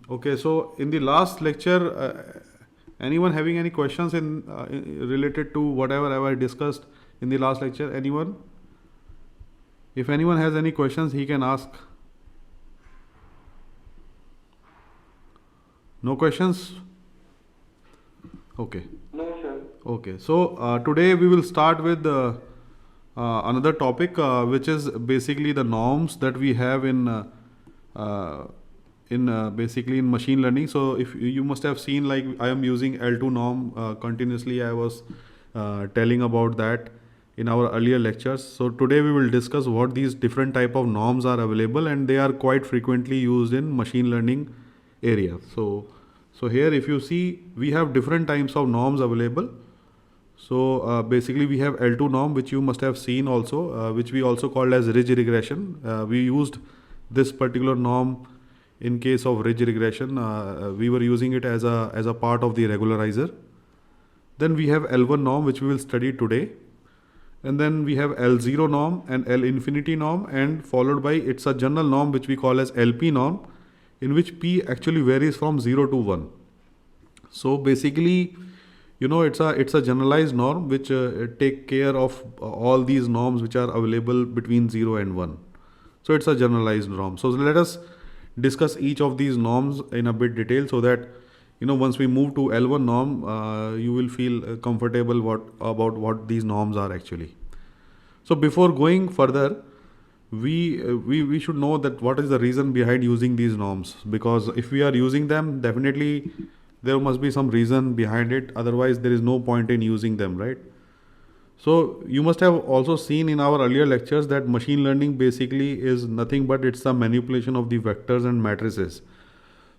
Okay, so in the last lecture, anyone having any questions related to whatever I discussed in the last lecture? Anyone? If anyone has any questions, he can ask. No questions? Okay. No, sir. Okay. So today we will start with another topic, which is basically the norms that we have uh, in basically in machine learning. So if you must have seen, like I am using L2 norm continuously. I was telling about that in our earlier lectures. So today we will discuss what these different type of norms are available, and they are quite frequently used in machine learning area. So here if you see, we have different types of norms available. So basically we have L2 norm, which you must have seen also, which we also called as ridge regression. We used this particular norm in case of ridge regression. We were using it as a part of the regularizer. Then we have L1 norm, which we will study today. And then we have L0 norm and L infinity norm, and followed by it's a general norm which we call as LP norm, in which P actually varies from 0 to 1. So basically, it's a generalized norm which take care of all these norms which are available between 0 and 1. So it's a generalized norm. So let us discuss each of these norms in a bit detail, so that once we move to L1 norm, you will feel comfortable about what these norms are actually. So before going further, we should know that what is the reason behind using these norms, because if we are using them, definitely there must be some reason behind it, otherwise there is no point in using them, right? So you must have also seen in our earlier lectures that machine learning basically is nothing but it's a manipulation of the vectors and matrices.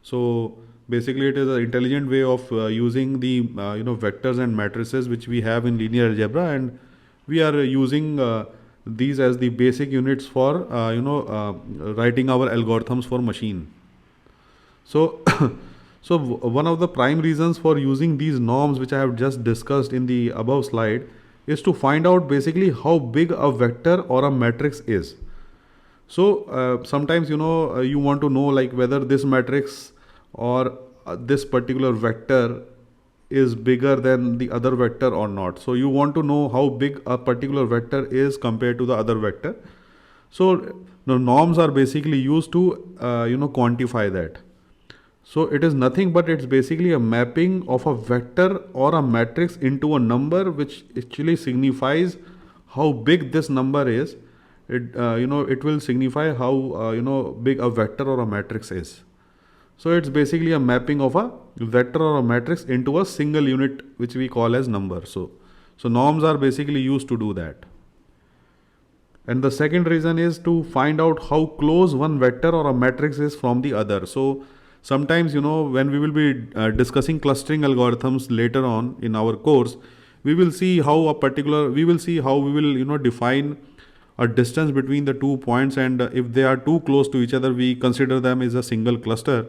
So basically it is an intelligent way of using the vectors and matrices which we have in linear algebra, and we are using these as the basic units for writing our algorithms for machine. So so one of the prime reasons for using these norms which I have just discussed in the above slide is to find out basically how big a vector or a matrix is. So sometimes you want to know like whether this matrix or this particular vector is bigger than the other vector or not. So you want to know how big a particular vector is compared to the other vector. So the norms are basically used to quantify that. So it is nothing but it's basically a mapping of a vector or a matrix into a number, which actually signifies how big this number is. It will signify how big a vector or a matrix is. So it's basically a mapping of a vector or a matrix into a single unit, which we call as number. So norms are basically used to do that. And the second reason is to find out how close one vector or a matrix is from the other. So sometimes when we will be discussing clustering algorithms later on in our course, we will see how we will define a distance between the 2 points, and if they are too close to each other, we consider them as a single cluster.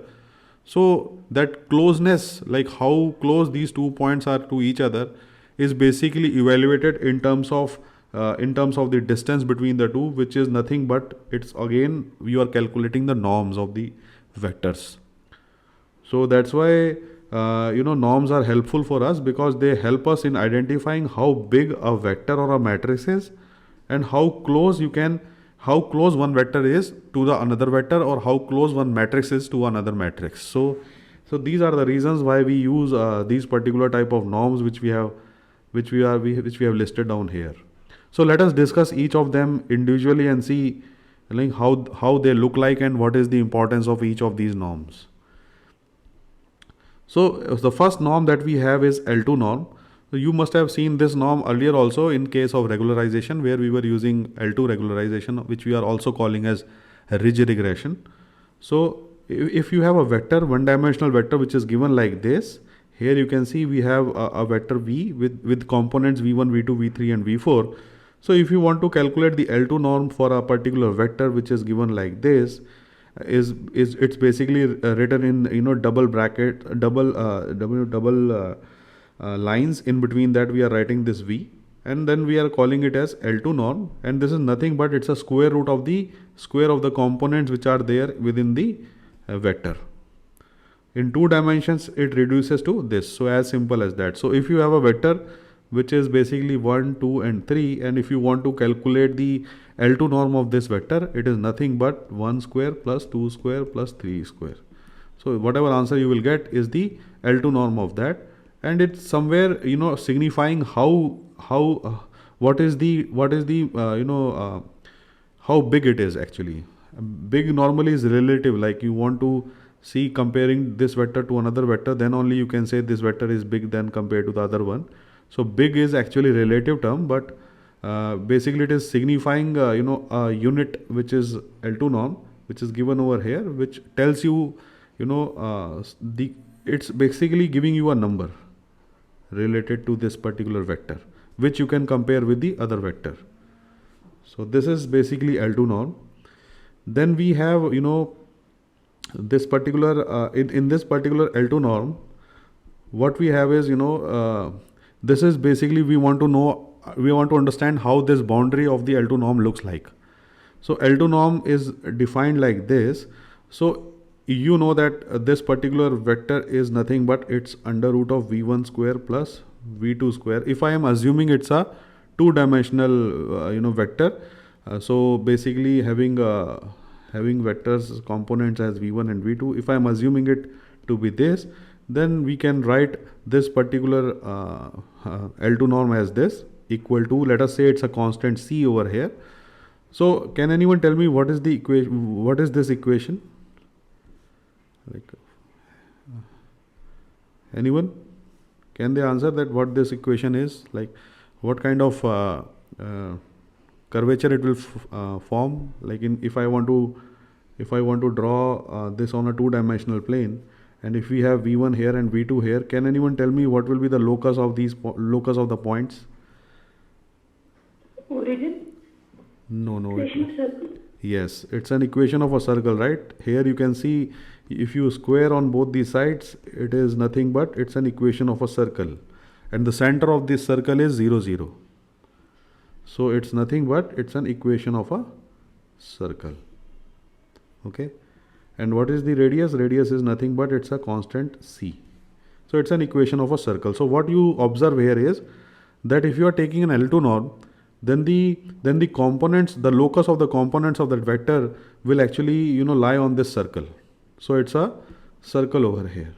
So that closeness, like how close these 2 points are to each other, is basically evaluated in terms of the distance between the two, which is nothing but it's again you are calculating the norms of the vectors. So that's why norms are helpful for us, because they help us in identifying how big a vector or a matrix is, and how close one vector is to the another vector, or how close one matrix is to another matrix. So these are the reasons why we use these particular type of norms which we have listed down here. So let us discuss each of them individually and see like how they look like and what is the importance of each of these norms. So the first norm that we have is L2 norm. So you must have seen this norm earlier also in case of regularization, where we were using L2 regularization, which we are also calling as ridge regression. So if you have a vector, one dimensional vector, which is given like this, here you can see we have a vector V with components V1, V2, V3 and V4. So if you want to calculate the L2 norm for a particular vector which is given like this, is it's basically written in double bracket, double lines. In between that we are writing this V, and then we are calling it as L2 norm, and this is nothing but it's a square root of the components which are there within the vector. In 2 dimensions it reduces to this. So as simple as that. So if you have a vector which is basically 1, 2 and 3, and if you want to calculate the L2 norm of this vector, it is nothing but 1 square plus 2 square plus 3 square. So whatever answer you will get is the L2 norm of that, and it's somewhere signifying how big it is actually. Big normally is relative, like you want to see comparing this vector to another vector, then only you can say this vector is big than compared to the other one. So big is actually relative term, but basically it is signifying a unit which is L2 norm, which is given over here, which tells you it's basically giving you a number related to this particular vector, which you can compare with the other vector. So this is basically L2 norm. Then we have this particular in this particular L2 norm, what we have is this is basically we want to understand how this boundary of the L2 norm looks like. So L2 norm is defined like this. So you know that this particular vector is nothing but it's under root of v1 square plus v2 square. If I am assuming it's a two-dimensional vector, so basically having vectors components as v1 and v2, if I am assuming it to be this, then we can write this particular L2 norm as this, equal to, let us say it's a constant c over here. So can anyone tell me what is the equation? What is this equation? Like, anyone? Can they answer that what this equation is? Like, what kind of curvature it will form? Like, if I want to draw this on a two-dimensional plane, and if we have v1 here and v2 here, can anyone tell me what will be the locus of these locus of the points? Origin? No. Circle. Yes, it's an equation of a circle, right? Here you can see if you square on both the sides, it is nothing but it's an equation of a circle, and the center of this circle is 0, 0. So it's nothing but it's an equation of a circle. Okay, and what is the radius? Radius is nothing but it's a constant c. So it's an equation of a circle. So what you observe here is that if you are taking an L2 norm, then the components, the locus of the components of that vector will actually lie on this circle. So it's a circle over here,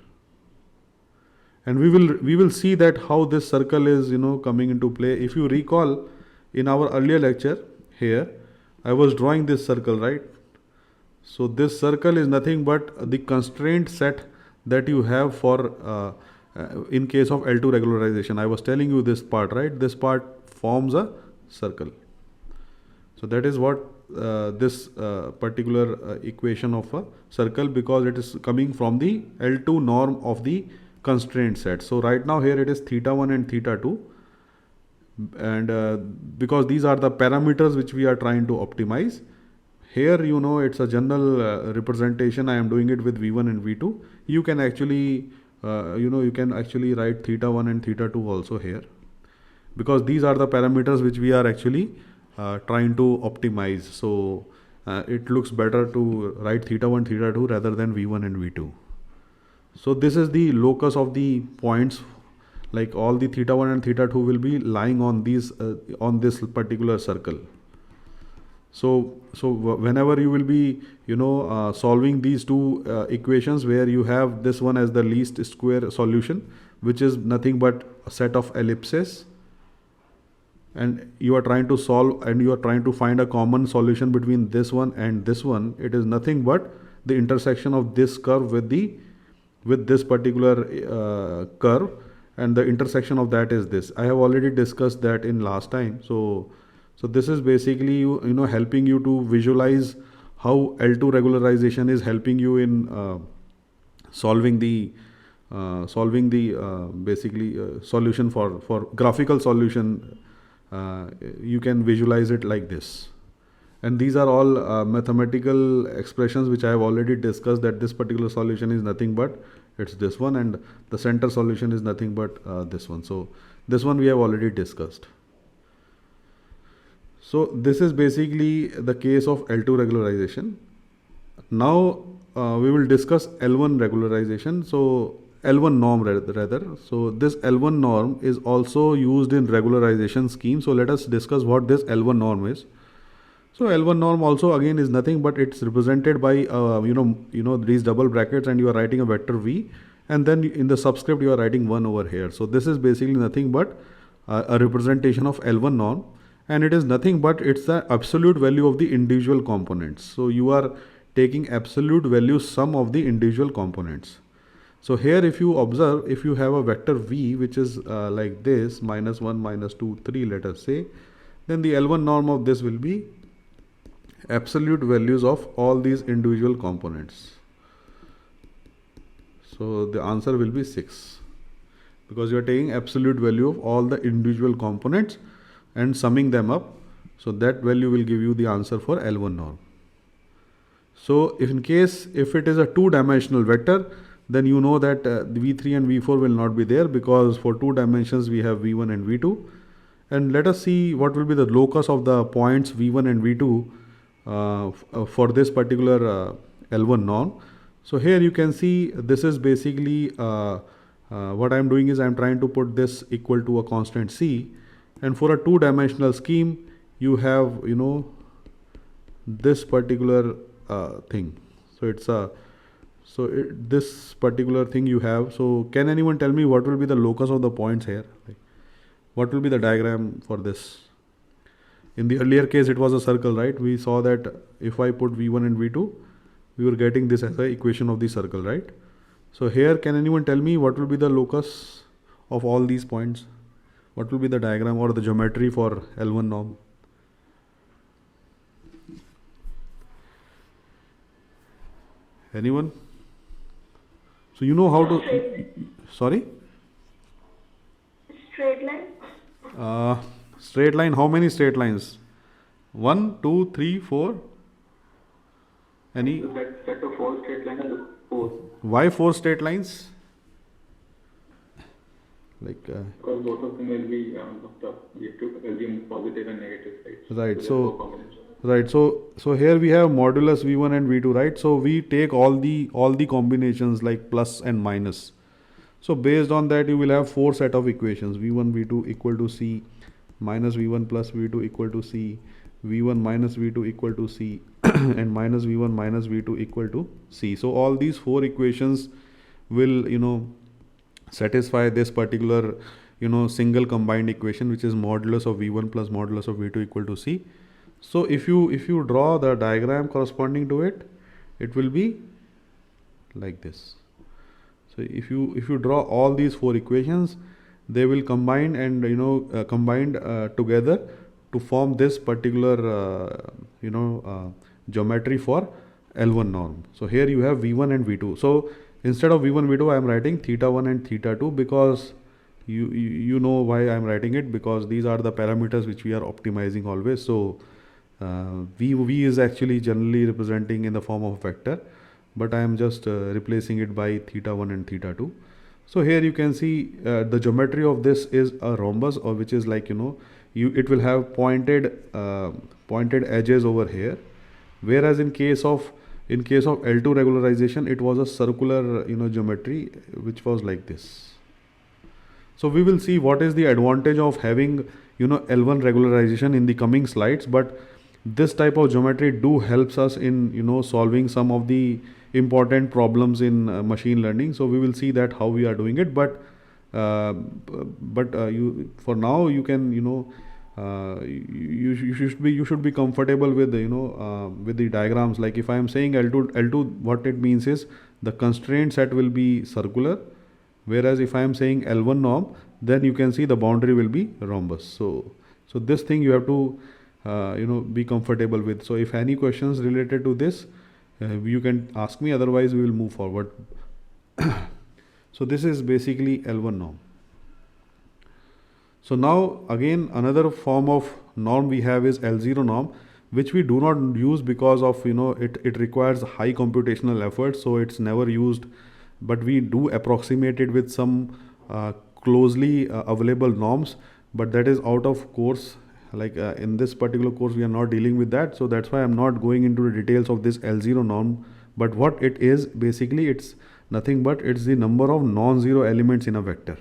and we will see that how this circle is coming into play. If you recall, in our earlier lecture here, I was drawing this circle, right? So this circle is nothing but the constraint set that you have for in case of L2 regularization. I was telling you this part, right? This part forms a circle. So that is what this particular equation of a circle, because it is coming from the L2 norm of the constraint set. So right now here it is theta 1 and theta 2, and because these are the parameters which we are trying to optimize. Here it's a general representation. I am doing it with v1 and v2. You can actually write theta 1 and theta 2 also here, because these are the parameters which we are actually trying to optimize. So it looks better to write theta 1, theta 2 rather than v1 and v2. So this is the locus of the points, like all the theta 1 and theta 2 will be lying on these on this particular circle. So whenever you will be solving these two equations, where you have this one as the least square solution, which is nothing but a set of ellipses, and you are trying to solve and you are trying to find a common solution between this one and this one, it is nothing but the intersection of this curve with this particular curve, and the intersection of that is this. I have already discussed that in last time. So this is basically helping you to visualize how L2 regularization is helping you in solving the solution for graphical solution. You can visualize it like this, and these are all mathematical expressions which I have already discussed, that this particular solution is nothing but it's this one, and the center solution is nothing but this one. So this one we have already discussed. So this is basically the case of L2 regularization. Now we will discuss L1 regularization. So L1 norm rather. So this L1 norm is also used in regularization scheme. So let us discuss what this L1 norm is. So L1 norm also again is nothing but it's represented by these double brackets, and you are writing a vector v, and then in the subscript you are writing 1 over here. So this is basically nothing but a representation of L1 norm, and it is nothing but it's the absolute value of the individual components. So you are taking absolute value sum of the individual components. So here if you observe, if you have a vector v which is like this, -1, -2, 3, let us say, then the L1 norm of this will be absolute values of all these individual components. So the answer will be 6, because you are taking absolute value of all the individual components and summing them up. So that value will give you the answer for L1 norm. So if in case if it is a two-dimensional vector, then you know that v3 and v4 will not be there, because for 2 dimensions we have v1 and v2. And let us see what will be the locus of the points v1 and v2 for this particular L1 norm. So here you can see this is basically what I am doing is I am trying to put this equal to a constant c, and for a two-dimensional scheme you have this particular thing. So it's a this particular thing you have. So can anyone tell me what will be the locus of the points here? What will be the diagram for this? In the earlier case it was a circle, right? We saw that if I put v1 and v2, we were getting this as the equation of the circle, right? So here can anyone tell me what will be the locus of all these points? What will be the diagram or the geometry for L1 norm? Anyone? So you know how to... Sorry? Straight line. Straight line. How many straight lines? 1, 2, 3, 4. Any? Set of 4 straight lines and 4. Why 4 straight lines? Like because both of them will be we have to assume positive and negative sides. Right. So here we have modulus v1 and v2, right? So we take all the combinations like plus and minus. So based on that you will have 4 set of equations: v1 v2 equal to c, minus v1 plus v2 equal to c, v1 minus v2 equal to c, and minus v1 minus v2 equal to c. So all these 4 equations will satisfy this particular single combined equation, which is modulus of v1 plus modulus of v2 equal to c. So if you draw the diagram corresponding to it, it will be like this. So if you draw all these 4 equations, they will combine and combined together to form this particular geometry for L1 norm. So here you have v1 and v2. So instead of v1 v2 I am writing theta 1 and theta 2, because you know why I am writing it, because these are the parameters which we are optimizing always. So v is actually generally representing in the form of vector, but I am just replacing it by theta 1 and theta 2. So here you can see the geometry of this is a rhombus, or which is like it will have pointed edges over here, whereas in case of L2 regularization it was a circular geometry which was like this. So we will see what is the advantage of having L1 regularization in the coming slides, but this type of geometry do helps us in solving some of the important problems in machine learning. So we will see that how we are doing it, but you for now you can you should be comfortable with with the diagrams. Like if I am saying L2, what it means is the constraint set will be circular, whereas if I am saying L1 norm, then you can see the boundary will be rhombus. So this thing you have to be comfortable with. So if any questions related to this, you can ask me, otherwise we will move forward. So this is basically L1 norm. So now again another form of norm we have is L0 norm, which we do not use because of it requires high computational effort, so it's never used, but we do approximate it with some closely available norms, but that is out of course. Like in this particular course we are not dealing with that, so that's why I'm not going into the details of this L0 norm But what it is, basically it's nothing but it's the number of non-zero elements in a vector.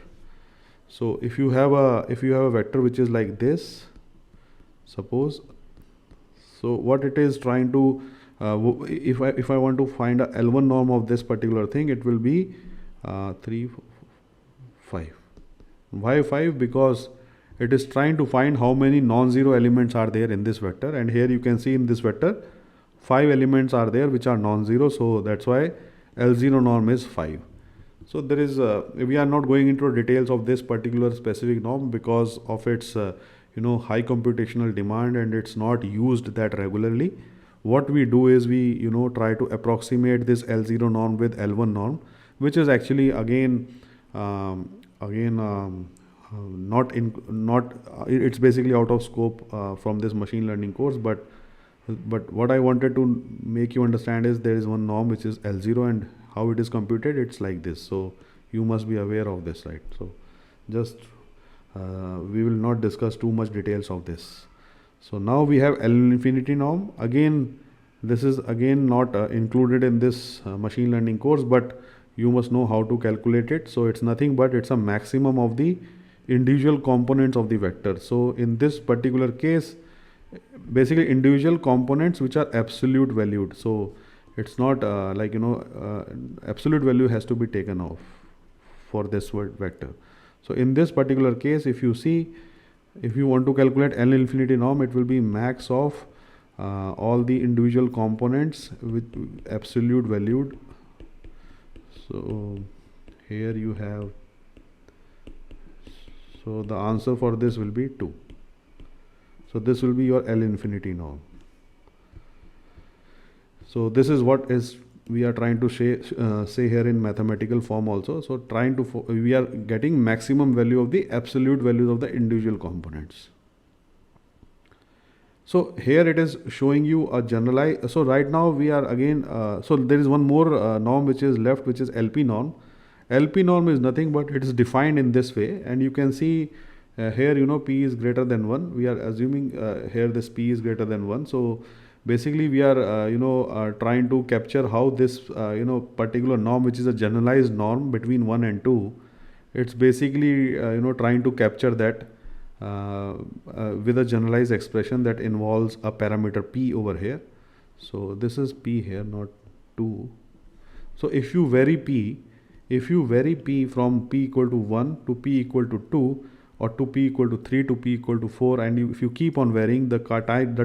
So if you have a vector which is like this, suppose, so what it is trying to if I want to find a L1 norm of this particular thing, it will be 3, 5. Why 5? Because it is trying to find how many non-zero elements are there in this vector, and here you can see in this vector 5 elements are there which are non-zero, so that's why L0 norm is 5. So there is we are not going into details of this particular specific norm because of its high computational demand, and it's not used that regularly. What we do is we try to approximate this L0 norm with L1 norm, which is actually it's basically out of scope from this machine learning course, but what I wanted to make you understand is there is one norm which is L0, and how it is computed, it's like this. So you must be aware of this, right? So just we will not discuss too much details of this. So now we have L infinity norm. Again, this is again not included in this machine learning course, but you must know how to calculate it. So it's nothing but it's a maximum of the individual components of the vector. So in this particular case, basically individual components which are absolute valued. So it's not absolute value has to be taken off for this vector. So in this particular case, if you see, if you want to calculate L infinity norm, it will be max of all the individual components with absolute valued. So here you have, so the answer for this will be 2. So this will be your L infinity norm. So this is what is we are trying to say here in mathematical form also. So we are getting maximum value of the absolute values of the individual components. So here it is showing you a generalized. So right now we are again, so there is one more norm which is left, which is LP norm. LP norm is nothing but it is defined in this way, and you can see here P is greater than 1. We are assuming here this P is greater than 1. So basically we are trying to capture how this particular norm, which is a generalized norm between 1 and 2, it's basically trying to capture that with a generalized expression that involves a parameter P over here. So this is P here, not 2. So if you vary P from P equal to 1 to P equal to 2, or to P equal to 3 to P equal to 4, and if you keep on varying, the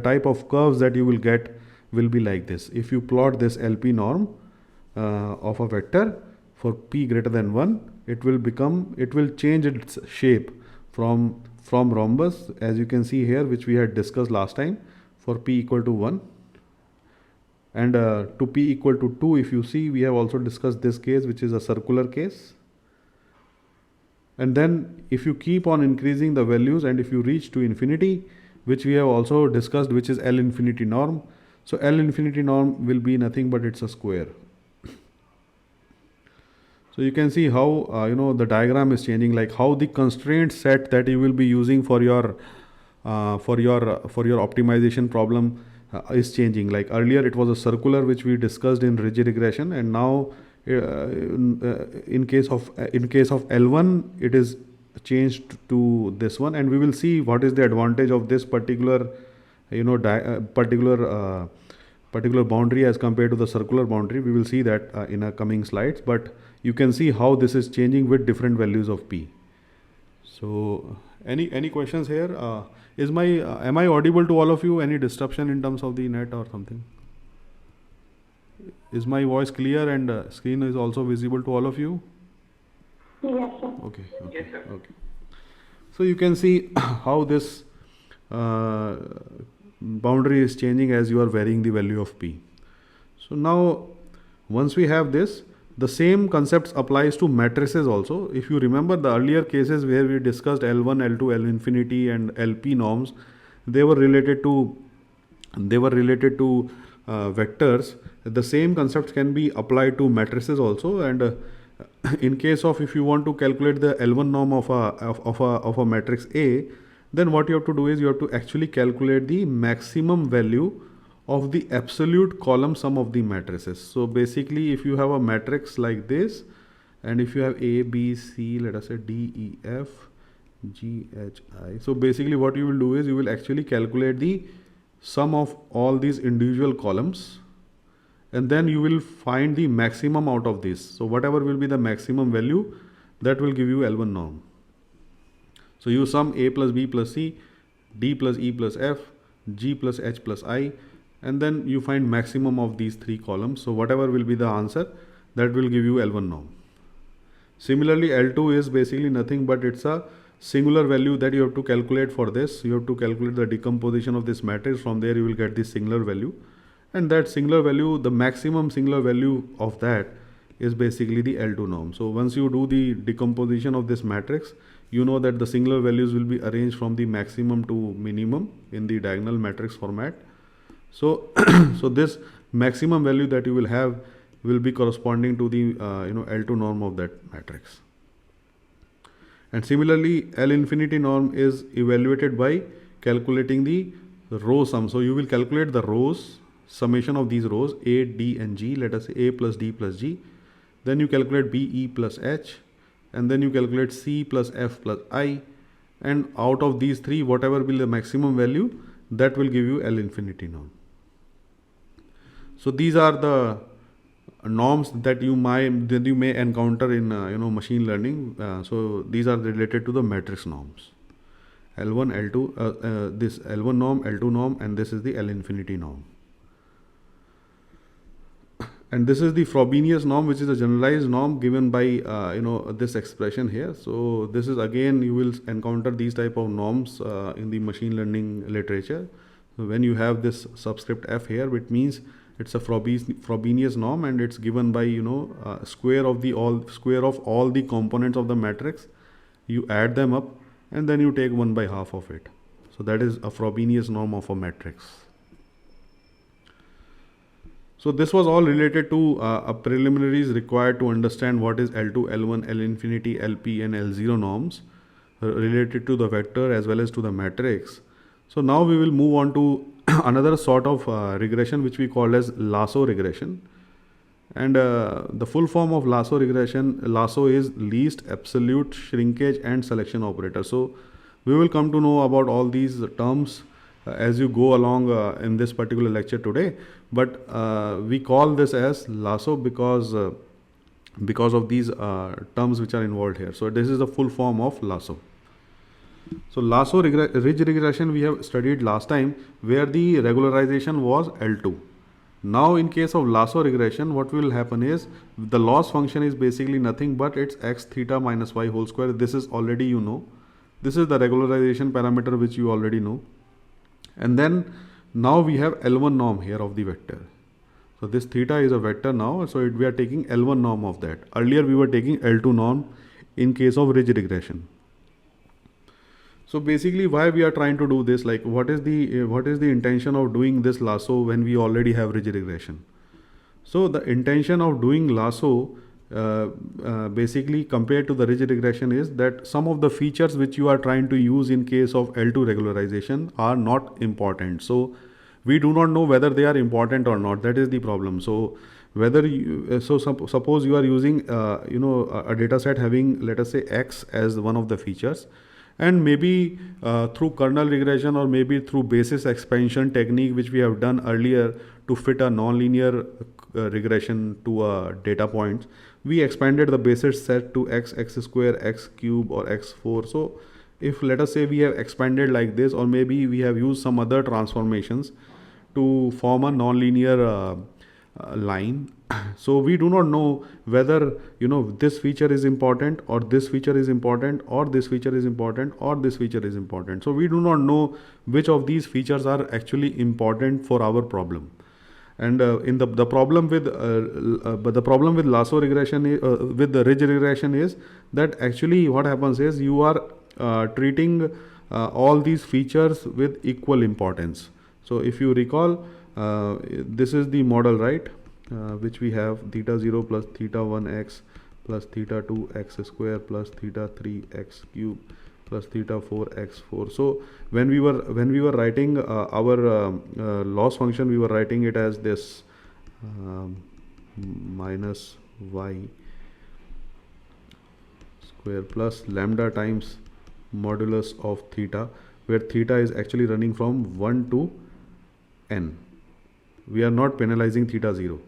type of curves that you will get will be like this. If you plot this LP norm of a vector for P greater than 1, it will change its shape from rhombus, as you can see here, which we had discussed last time, for P equal to 1. And to P equal to 2, if you see, we have also discussed this case, which is a circular case. And then if you keep on increasing the values, and if you reach to infinity, which we have also discussed, which is L infinity norm. So L infinity norm will be nothing but it's a square. So you can see how the diagram is changing, like how the constraint set that you will be using for your optimization problem is changing. Like earlier it was a circular, which we discussed in rigid regression, and now in case of L1 it is changed to this one, and we will see what is the advantage of this particular particular boundary as compared to the circular boundary. We will see that in our coming slides, but you can see how this is changing with different values of P. So any questions here? Am I audible to all of you? Any disruption in terms of the net or something? Is my voice clear and screen is also visible to all of you? Yes, sir. Okay. Yes, sir. Okay. So you can see how this boundary is changing as you are varying the value of P. So now, once we have this, the same concepts applies to matrices also. If you remember the earlier cases where we discussed L1, L2, L infinity and LP norms, they were related to vectors. The same concepts can be applied to matrices also, and in case of if you want to calculate the L1 norm of a matrix A, then what you have to do is you have to actually calculate the maximum value of the absolute column sum of the matrices. So basically, if you have a matrix like this, and if you have A, B, C, let us say D, E, F, G, H, I. So basically what you will do is you will actually calculate the sum of all these individual columns, and then you will find the maximum out of this. So whatever will be the maximum value, that will give you L1 norm. So you sum A plus B plus C, D plus E plus F, G plus H plus I, and then you find maximum of these three columns. So whatever will be the answer, that will give you L1 norm. Similarly, L2 is basically nothing but it's a singular value that you have to calculate for this. You have to calculate the decomposition of this matrix. From there you will get this singular value, and that singular value, the maximum singular value of that is basically the L2 norm. So once you do the decomposition of this matrix, you know that the singular values will be arranged from the maximum to minimum in the diagonal matrix format. So so this maximum value that you will have will be corresponding to the L2 norm of that matrix. And similarly, L infinity norm is evaluated by calculating the row sum. So you will calculate the rows, summation of these rows A, D and G. Let us say A plus D plus G. Then you calculate B, E plus H, and then you calculate C plus F plus I, and out of these three, whatever will be the maximum value, that will give you L infinity norm. So these are the norms that you may encounter in machine learning. So these are related to the matrix norms. L1, L2, this L1 norm, L2 norm, and this is the L infinity norm. And this is the Frobenius norm, which is a generalized norm given by this expression here. So this is, again, you will encounter these type of norms in the machine learning literature. So when you have this subscript F here, which means it's a Frobenius norm, and it's given by square of all the components of the matrix. You add them up, and then you take 1/2 of it. So that is a Frobenius norm of a matrix. So this was all related to a preliminaries required to understand what is L2, L1, L infinity, LP and L0 norms related to the vector as well as to the matrix. So now we will move on to another sort of regression, which we call as Lasso regression. And the full form of Lasso regression, Lasso is least absolute shrinkage and selection operator. So we will come to know about all these terms as you go along in this particular lecture today. But we call this as Lasso because of these terms which are involved here. So this is the full form of Lasso. So Lasso ridge regression we have studied last time, where the regularization was L2. Now in case of Lasso regression, what will happen is the loss function is basically nothing but it's x theta minus y whole square. This is already you know. This is the regularization parameter which you already know. And then now we have L1 norm here of the vector. So this theta is a vector now, so we are taking L1 norm of that. Earlier we were taking L2 norm in case of ridge regression. So basically, why we are trying to do this? Like, what is the intention of doing this Lasso when we already have ridge regression? So the intention of doing Lasso basically compared to the ridge regression is that some of the features which you are trying to use in case of L2 regularization are not important. So we do not know whether they are important or not. That is the problem. So whether you, suppose you are using a data set having, let us say, X as one of the features, and maybe through kernel regression or maybe through basis expansion technique which we have done earlier to fit a nonlinear regression to data points, we expanded the basis set to x square, x cube or x4. So if let us say we have expanded like this, or maybe we have used some other transformations to form a nonlinear line. So we do not know whether this feature is important or this feature is important or this feature is important or this feature is important. So we do not know which of these features are actually important for our problem. And in the problem with Lasso regression with the ridge regression is that actually what happens is you are treating all these features with equal importance. So if you recall, this is the model, right? Which we have theta 0 plus theta 1 x plus theta 2 x square plus theta 3 x cube plus theta 4 x4. So when we were writing our loss function, we were writing it as this minus y square plus lambda times modulus of theta, where theta is actually running from 1 to n. We are not penalizing theta 0.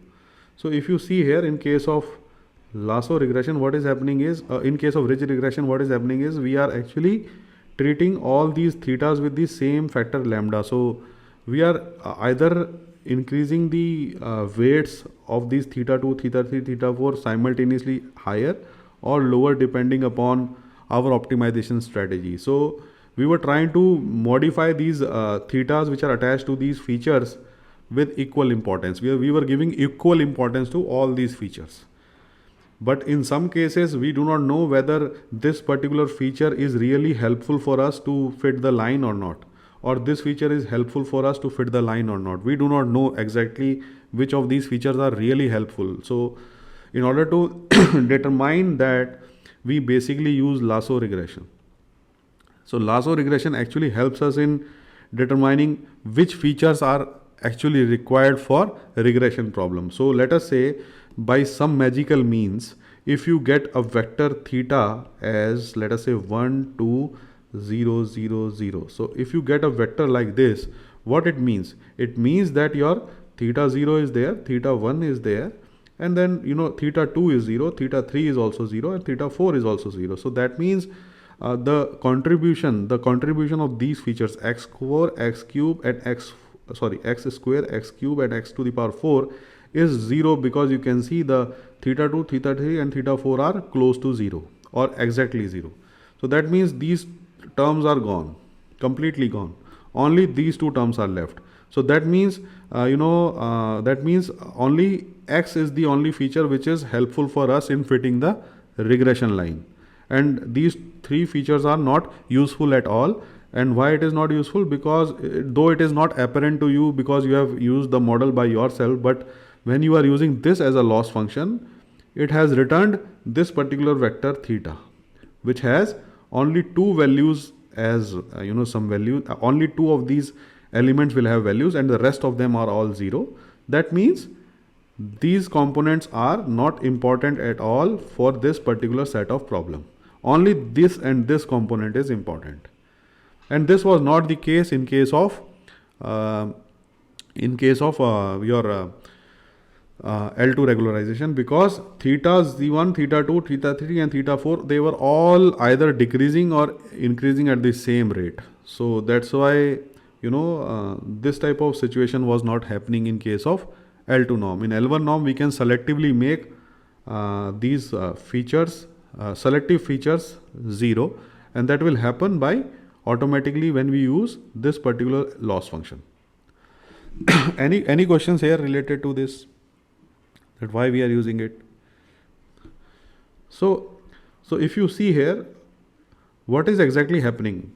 So if you see here, in case of lasso regression, what is happening is, in case of ridge regression, what is happening is we are actually treating all these thetas with the same factor lambda. So we are either increasing the weights of these theta 2, theta 3, theta 4 simultaneously higher or lower depending upon our optimization strategy. So we were trying to modify these thetas which are attached to these features with equal importance. We were giving equal importance to all these features. But in some cases, we do not know whether this particular feature is really helpful for us to fit the line or not, or this feature is helpful for us to fit the line or not. We do not know exactly which of these features are really helpful. So in order to determine that, we basically use lasso regression. So lasso regression actually helps us in determining which features are actually required for regression problem. So let us say, by some magical means, if you get a vector theta as, let us say, 1 2 0 0 0. So if you get a vector like this, what it means? It means that your theta 0 is there, theta 1 is there, and then theta 2 is 0, theta 3 is also 0, and theta 4 is also 0. So that means the contribution of these features x square, x cube, and x square, x cube, and x to the power 4 is 0, because you can see the theta 2, theta 3, and theta 4 are close to 0 or exactly 0. So that means these terms are gone, completely gone. Only these two terms are left. So that means only x is the only feature which is helpful for us in fitting the regression line, and these three features are not useful at all. And why it is not useful? Because though it is not apparent to you because you have used the model by yourself, but when you are using this as a loss function, it has returned this particular vector theta, which has only two values as some value. Only two of these elements will have values, and the rest of them are all 0. That means these components are not important at all for this particular set of problem. Only this and this component is important. And this was not the case in case of your L2 regularization, because theta 1, theta 2, theta 3, and theta 4, they were all either decreasing or increasing at the same rate. So that's why this type of situation was not happening in case of L2 norm. In L1 norm, we can selectively make these features, selective features 0, and that will happen by automatically when we use this particular loss function. Any questions here related to this, that why we are using it? So if you see here, what is exactly happening?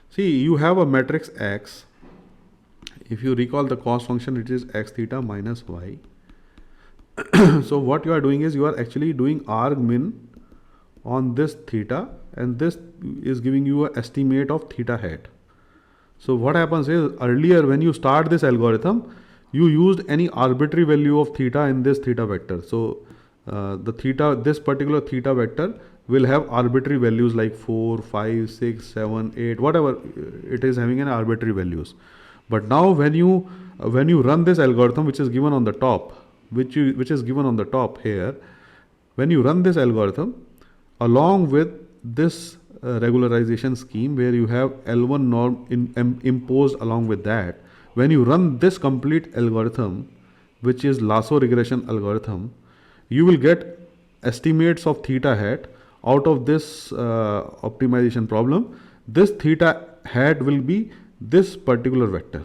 See, you have a matrix X. If you recall the cost function, it is x theta minus y. So what you are doing is you are actually doing arg min on this theta, and this is giving you an estimate of theta hat. So what happens is, earlier when you start this algorithm, you used any arbitrary value of theta in this theta vector. So this particular theta vector will have arbitrary values like 4, 5, 6, 7, 8, whatever it is having an arbitrary values. But now when you run this algorithm, which is given on the top, which is given on the top here, when you run this algorithm along with this regularization scheme, where you have L1 norm imposed along with that, when you run this complete algorithm, which is lasso regression algorithm, you will get estimates of theta hat out of this optimization problem. This theta hat will be this particular vector.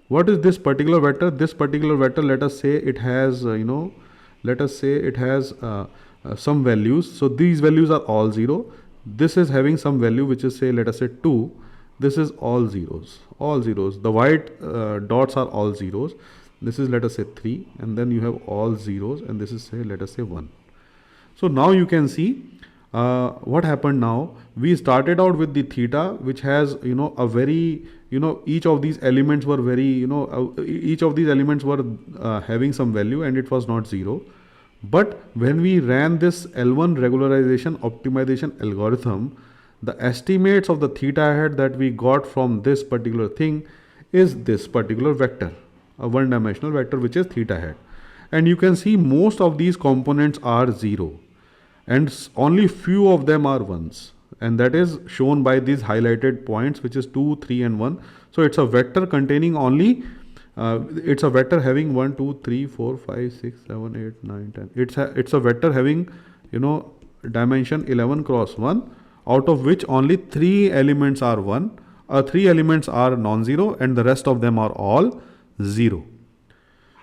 What is this particular vector? This particular vector, let us say it has some values. So these values are all 0. This is having some value which is, say, let us say 2. This is all zeros. The white dots are all zeros. This is, let us say, 3, and then you have all zeros, and this is, say, let us say 1. So now you can see what happened now? We started out with the theta, which has, a very, each of these elements were very, each of these elements were having some value, and it was not zero. But when we ran this L1 regularization optimization algorithm, the estimates of the theta hat that we got from this particular thing is this particular vector, a one dimensional vector, which is theta hat. And you can see most of these components are zero, and only few of them are ones, and that is shown by these highlighted points, which is 2, 3 and 1. So it's a vector containing only it's a vector having 1, 2, 3, 4, 5, 6, 7, 8, 9, 10. It's a vector having, dimension 11 cross 1, out of which only 3 elements are 1, 3 elements are non-zero, and the rest of them are all 0.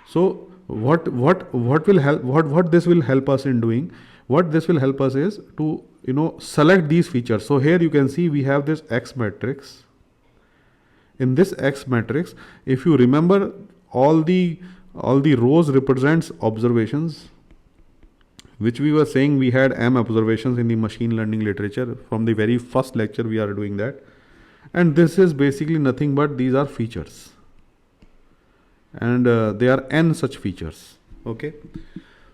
So what will help, what this will help us in doing? What this will help us is to, select these features. So here you can see we have this X matrix. In this X matrix, if you remember, all the rows represents observations, which we were saying we had M observations in the machine learning literature. From the very first lecture we are doing that. And this is basically nothing but these are features. And there are N such features. Okay.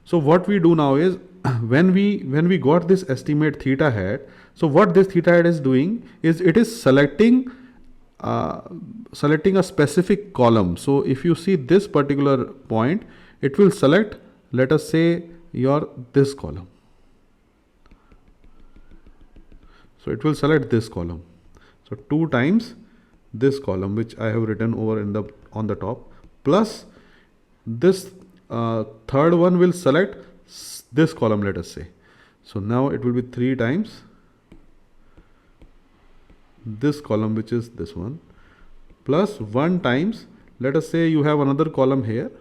So what we do now is, when we got this estimate theta hat, so what this theta hat is doing is it is selecting a specific column. So if you see this particular point, it will select, let us say, this column. So it will select this column. So 2 times this column, which I have written over on the top, plus this third one will select this column, let us say. So now it will be 3 times this column, which is this one, plus 1 times, let us say you have another column here,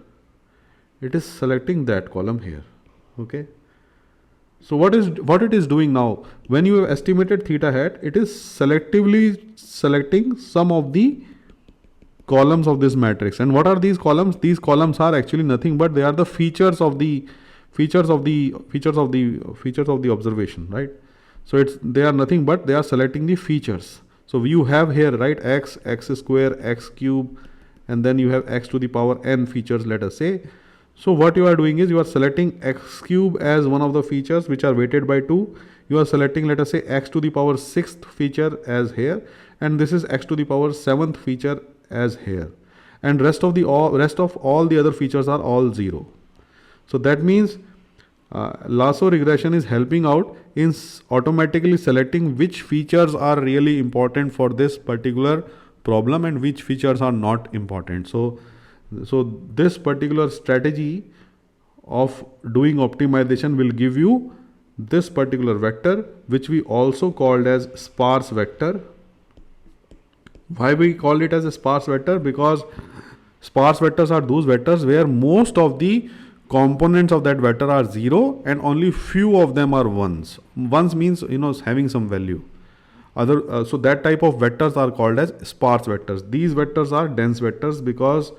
it is selecting that column here. Okay. So what it is doing now, when you have estimated theta hat, it is selectively selecting some of the columns of this matrix. And what are these columns? These columns are actually nothing but they are the features of the observation, right? So they are nothing but they are selecting the features. So you have here, right, x square, x cube, and then you have x to the power n features, let us say. So what you are doing is you are selecting x cube as one of the features which are weighted by 2. You are selecting, let us say, x to the power 6th feature as here, and this is x to the power 7th feature as here, and rest of all the other features are all 0. So that means lasso regression is helping out in automatically selecting which features are really important for this particular problem and which features are not important. So this particular strategy of doing optimization will give you this particular vector, which we also called as sparse vector. Why we call it as a sparse vector? Because sparse vectors are those vectors where most of the components of that vector are 0 and only few of them are ones. Ones means, having some value. So that type of vectors are called as sparse vectors. These vectors are dense vectors because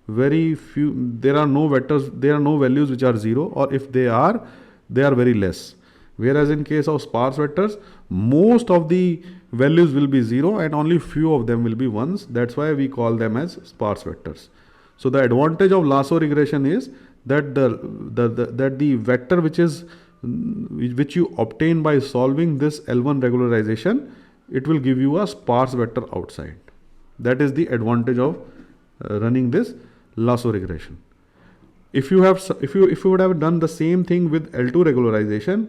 there are no values which are 0, or if they are very less. Whereas in case of sparse vectors, most of the values will be 0 and only few of them will be ones. That's why we call them as sparse vectors. So the advantage of lasso regression is that the vector which you obtain by solving this L1 regularization, it will give you a sparse vector outside. That is the advantage of running this lasso regression. If you would have done the same thing with L2 regularization,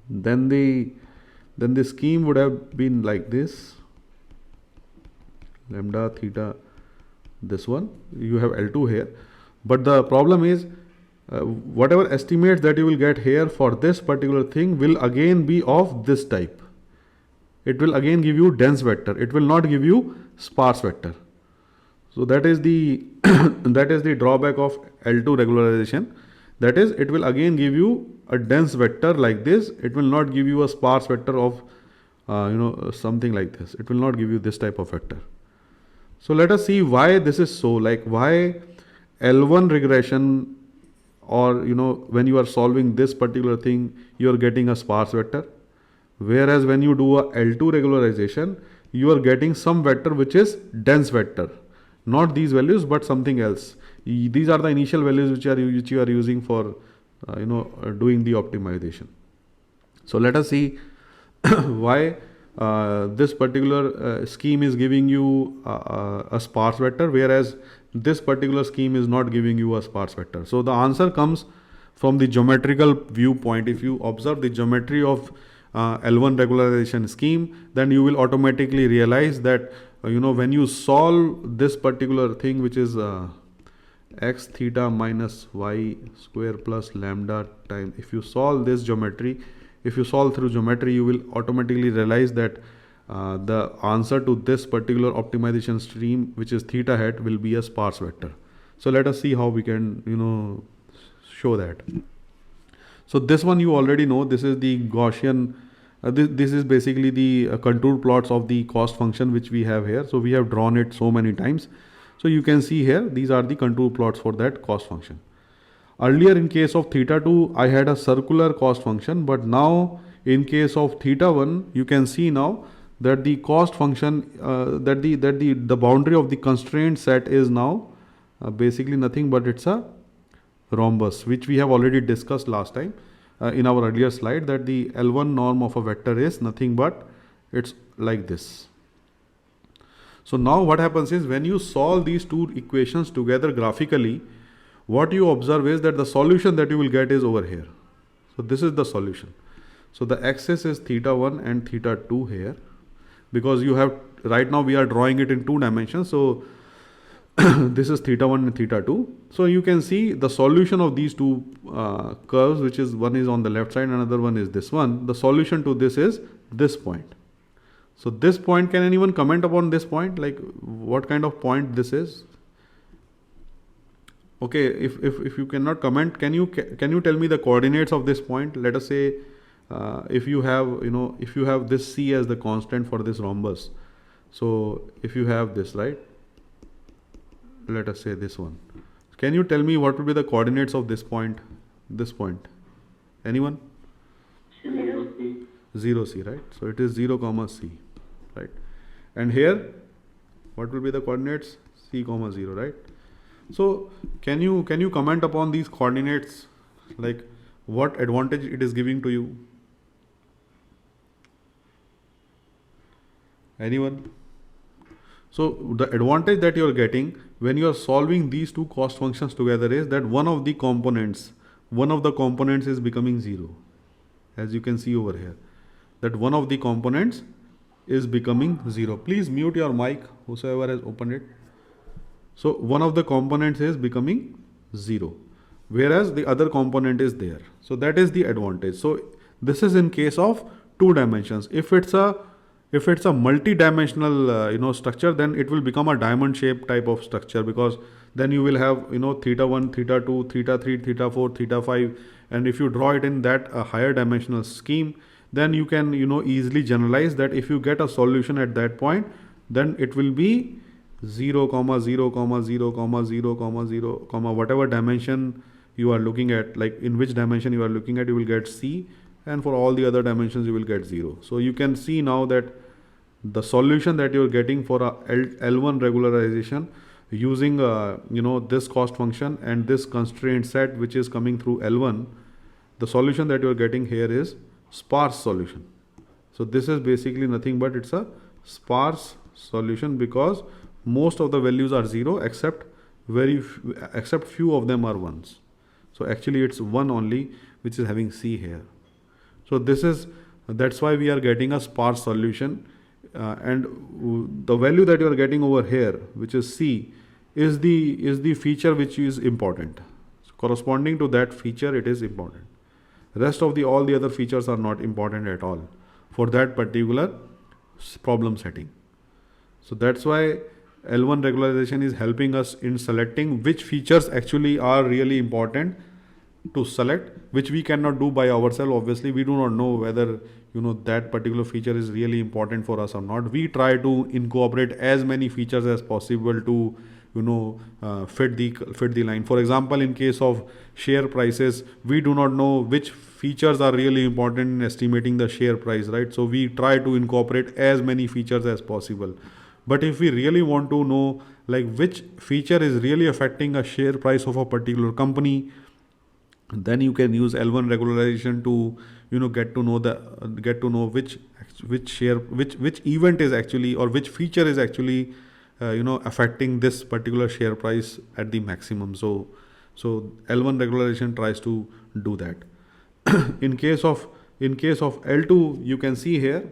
then the scheme would have been like this: lambda, theta, this one. You have L2 here. But the problem is, whatever estimates that you will get here for this particular thing will again be of this type. It will again give you dense vector. It will not give you sparse vector. So that is the drawback of L2 regularization. That is, it will again give you a dense vector like this. It will not give you a sparse vector of something like this. It will not give you this type of vector. So let us see why this is so. Like, why L1 regression, or when you are solving this particular thing, you are getting a sparse vector. Whereas when you do a L2 regularization, you are getting some vector which is dense vector, not these values but something else. These are the initial values which you are using for doing the optimization. So let us see why this particular scheme is giving you a sparse vector, whereas this particular scheme is not giving you a sparse vector. So the answer comes from the geometrical viewpoint. If you observe the geometry of L1 regularization scheme, then you will automatically realize that when you solve this particular thing, which is x theta minus y square plus lambda time, if you solve this geometry, if you solve through geometry, you will automatically realize that the answer to this particular optimization stream, which is theta hat, will be a sparse vector. So let us see how we can show that. So this one you already know. This is the Gaussian. This is basically the contour plots of the cost function which we have here. So we have drawn it so many times. So you can see here, these are the contour plots for that cost function. Earlier in case of theta 2, I had a circular cost function, but now in case of theta 1, you can see now that the cost function, that the boundary of the constraint set is now basically nothing but it's a rhombus, which we have already discussed last time in our earlier slide, that the L1 norm of a vector is nothing but it's like this. So now what happens is, when you solve these two equations together graphically, what you observe is that the solution that you will get is over here. So this is the solution. So the axis is theta 1 and theta 2 here, because you have, right now we are drawing it in 2 dimensions. So this is theta 1 and theta 2. So you can see the solution of these two curves, which is one is on the left side and another one is this one. The solution to this is this point. So this point, can anyone comment upon this point? Like what kind of point this is? Okay, if you cannot comment, can you tell me the coordinates of this point? Let us say if you have this C as the constant for this rhombus. So if you have this, right? Let us say this one. Can you tell me what would be the coordinates of this point? This point. Anyone? 0C. 0C, right? So it is 0 comma C, right? And here, what will be the coordinates? C comma 0, right? So can you comment upon these coordinates, like what advantage it is giving to you? Anyone? So the advantage that you are getting when you are solving these two cost functions together is that one of the components is becoming 0. As you can see over here, that one of the components is becoming 0. Please mute your mic, whosoever has opened it. So one of the components is becoming 0, whereas the other component is there. So that is the advantage. So this is in case of 2 dimensions. If it's a multi-dimensional structure, then it will become a diamond shape type of structure, because then you will have theta 1, theta 2, theta 3, theta 4, theta 5, and if you draw it in that higher dimensional scheme, then you can easily generalize that if you get a solution at that point, then it will be 0 comma 0 comma 0 comma 0 comma 0 comma whatever dimension you are looking at, like in which dimension you are looking at, you will get C, and for all the other dimensions you will get 0. So you can see now that the solution that you are getting for a L1 regularization using this cost function and this constraint set which is coming through L1, the solution that you are getting here is sparse solution. So this is basically nothing but it's a sparse solution, because most of the values are 0 except few of them are 1s. So actually it's 1 only which is having C here. So that's why we are getting a sparse solution, and the value that you are getting over here, which is C, is the feature which is important. So corresponding to that feature, it is important. Rest of all the other features are not important at all for that particular problem setting. So that's why L1 regularization is helping us in selecting which features actually are really important to select, which we cannot do by ourselves. Obviously, we do not know whether that particular feature is really important for us or not. We try to incorporate as many features as possible to fit the line. For example, in case of share prices, we do not know which features are really important in estimating the share price, right? So we try to incorporate as many features as possible. But if we really want to know like which feature is really affecting a share price of a particular company, then you can use L1 regularization to get to know which share which event is actually, or which feature is actually affecting this particular share price at the maximum. So L1 regularization tries to do that. In case of L2, you can see here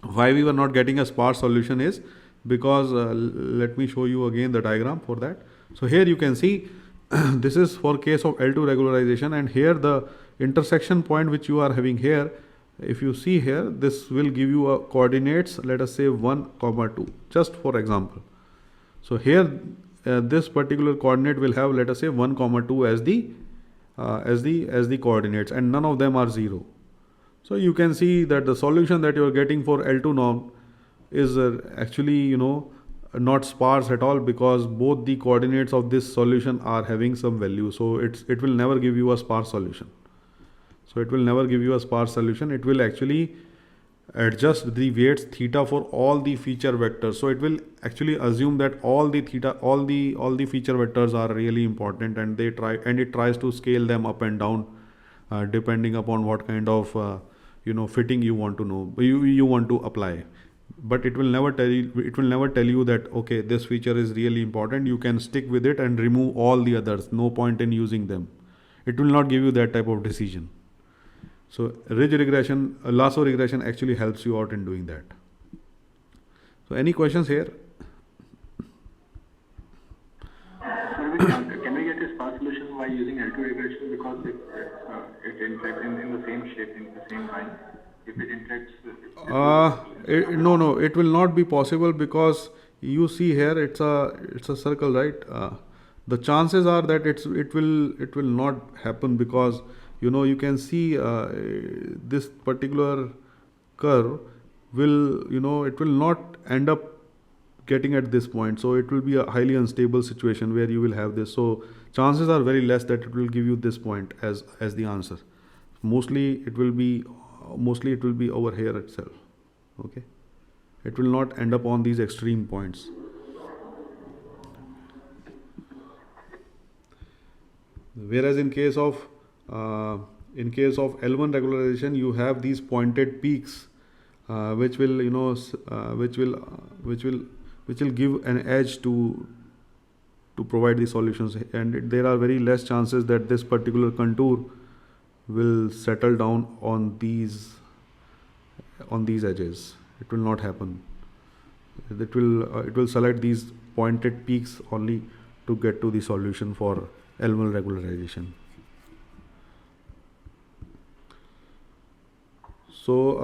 why we were not getting a sparse solution is because let me show you again the diagram for that. So here you can see this is for case of L2 regularization, and here the intersection point which you are having here, if you see here, this will give you a coordinates, let us say 1, 2, just for example. So here this particular coordinate will have, let us say 1, 2 as the coordinates, and none of them are 0. So you can see that the solution that you are getting for L2 norm is actually not sparse at all, because both the coordinates of this solution are having some value. So it will never give you a sparse solution. It will actually adjust the weights theta for all the feature vectors. So it will actually assume that all the feature vectors are really important, and it tries to scale them up and down depending upon what kind of fitting you want to know, you want to apply. But it will never tell you that okay, this feature is really important, you can stick with it and remove all the others, no point in using them. It will not give you that type of decision. So lasso regression actually helps you out in doing that. So any questions here? Can we get a sparse solution by using L2 regression, because it interacts in the same shape, in the same line? If it interacts, no, it will not be possible, because you see here it's a circle, right? The chances are that it will not happen, because you can see this particular curve will it will not end up getting at this point. So it will be a highly unstable situation where you will have this. So chances are very less that it will give you this point as the answer. Mostly it will be over here itself. Okay, it will not end up on these extreme points. Whereas in case of L1 regularization, you have these pointed peaks which will give an edge to provide the solutions, and there are very less chances that this particular contour will settle down on these edges. It will not happen. It will select these pointed peaks only to get to the solution for L1 regularization. So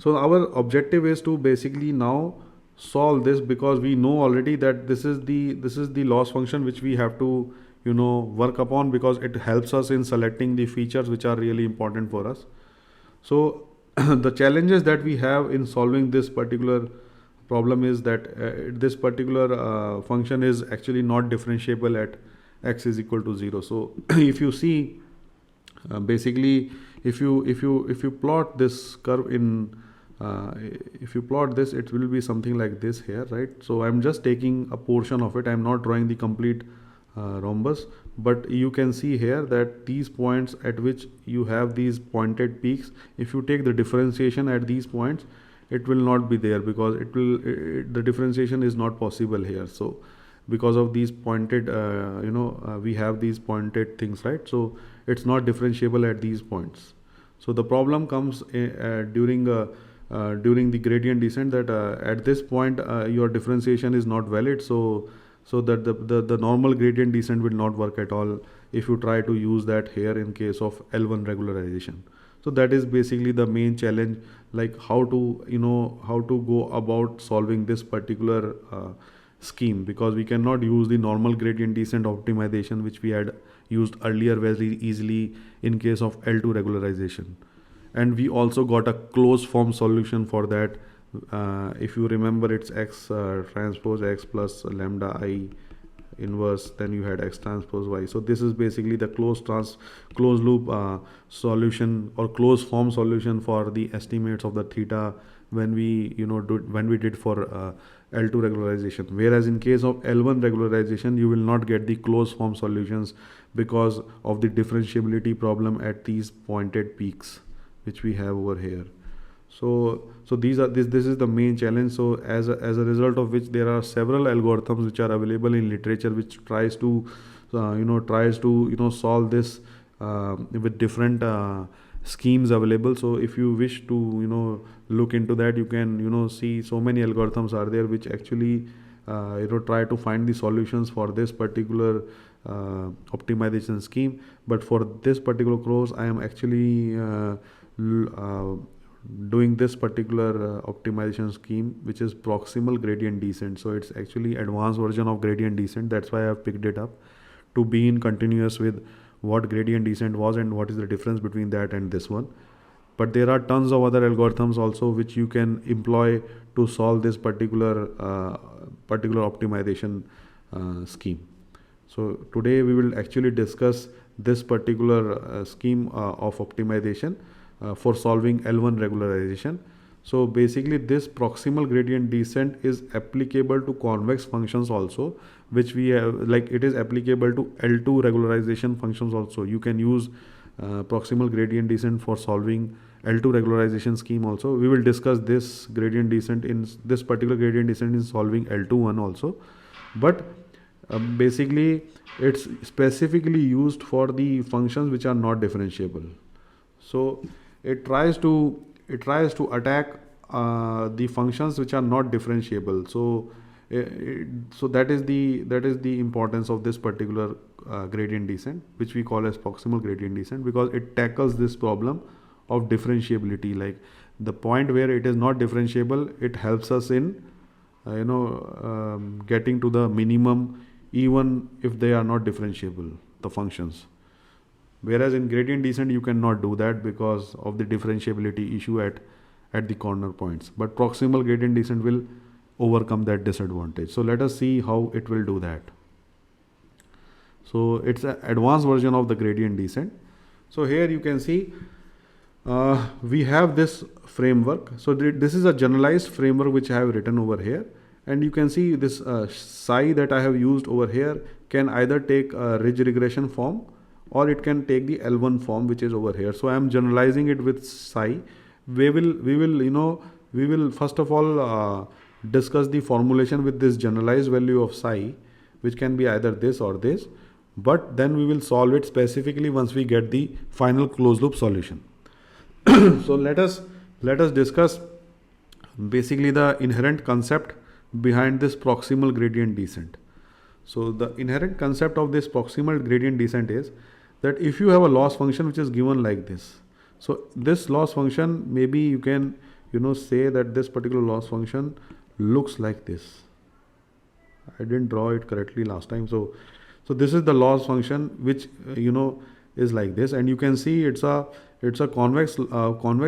our objective is to basically now solve this, because we know already that this is the loss function which we have to work upon, because it helps us in selecting the features which are really important for us. So the challenges that we have in solving this particular problem is that this particular function is actually not differentiable at x is equal to 0. So if you see basically if you plot this curve in if you plot this, it will be something like this here, right? So I'm just taking a portion of it, I'm not drawing the complete rhombus, but you can see here that these points at which you have these pointed peaks, if you take the differentiation at these points, it will not be there, because the differentiation is not possible here. So because of these pointed we have these pointed things, right? So it's not differentiable at these points. So the problem comes during the gradient descent, that at this point your differentiation is not valid, so that the normal gradient descent will not work at all if you try to use that here in case of L1 regularization. So that is basically the main challenge, like how to go about solving this particular scheme, because we cannot use the normal gradient descent optimization which we had used earlier very easily in case of L2 regularization. And we also got a closed form solution for that If you remember, it's x transpose x plus lambda I inverse, then you had x transpose y. So this is basically the closed loop solution or closed form solution for the estimates of the theta when we did for L2 regularization. Whereas in case of L1 regularization, you will not get the closed form solutions because of the differentiability problem at these pointed peaks which we have over here. So this is the main challenge. So as a result of which, there are several algorithms which are available in literature which tries to solve this with different schemes available. So if you wish to look into that, you can see so many algorithms are there which actually try to find the solutions for this particular optimization scheme. But for this particular course, I am actually doing this particular optimization scheme, which is proximal gradient descent. So it's actually advanced version of gradient descent. That's why I have picked it up, to be in continuous with what gradient descent was and what is the difference between that and this one. But there are tons of other algorithms also which you can employ to solve this particular optimization scheme. So today we will actually discuss this particular scheme of optimization for solving L1 regularization. So basically this proximal gradient descent is applicable to convex functions also, which we have, like it is applicable to L2 regularization functions also. You can use proximal gradient descent for solving L2 regularization scheme also. We will discuss this gradient descent in this particular gradient descent in solving L2 one also. But basically it's specifically used for the functions which are not differentiable. So it tries to attack the functions which are not differentiable. So that is the importance of this particular gradient descent, which we call as proximal gradient descent, because it tackles this problem of differentiability. Like the point where it is not differentiable, it helps us in getting to the minimum even if they are not differentiable, the functions. Whereas in gradient descent, you cannot do that because of the differentiability issue at the corner points. But proximal gradient descent will overcome that disadvantage. So let us see how it will do that. So it's an advanced version of the gradient descent. So here you can see we have this framework. So this is a generalized framework which I have written over here. And you can see this psi that I have used over here can either take a ridge regression form, or it can take the L1 form, which is over here. So I am generalizing it with psi. We will first of all discuss the formulation with this generalized value of psi, which can be either this or this. But then we will solve it specifically once we get the final closed loop solution. So let us discuss basically the inherent concept behind this proximal gradient descent. So the inherent concept of this proximal gradient descent is that if you have a loss function which is given like this, so this loss function, maybe you can say that this particular loss function looks like this. I didn't draw it correctly last time. So this is the loss function which is like this, and you can see it's a convex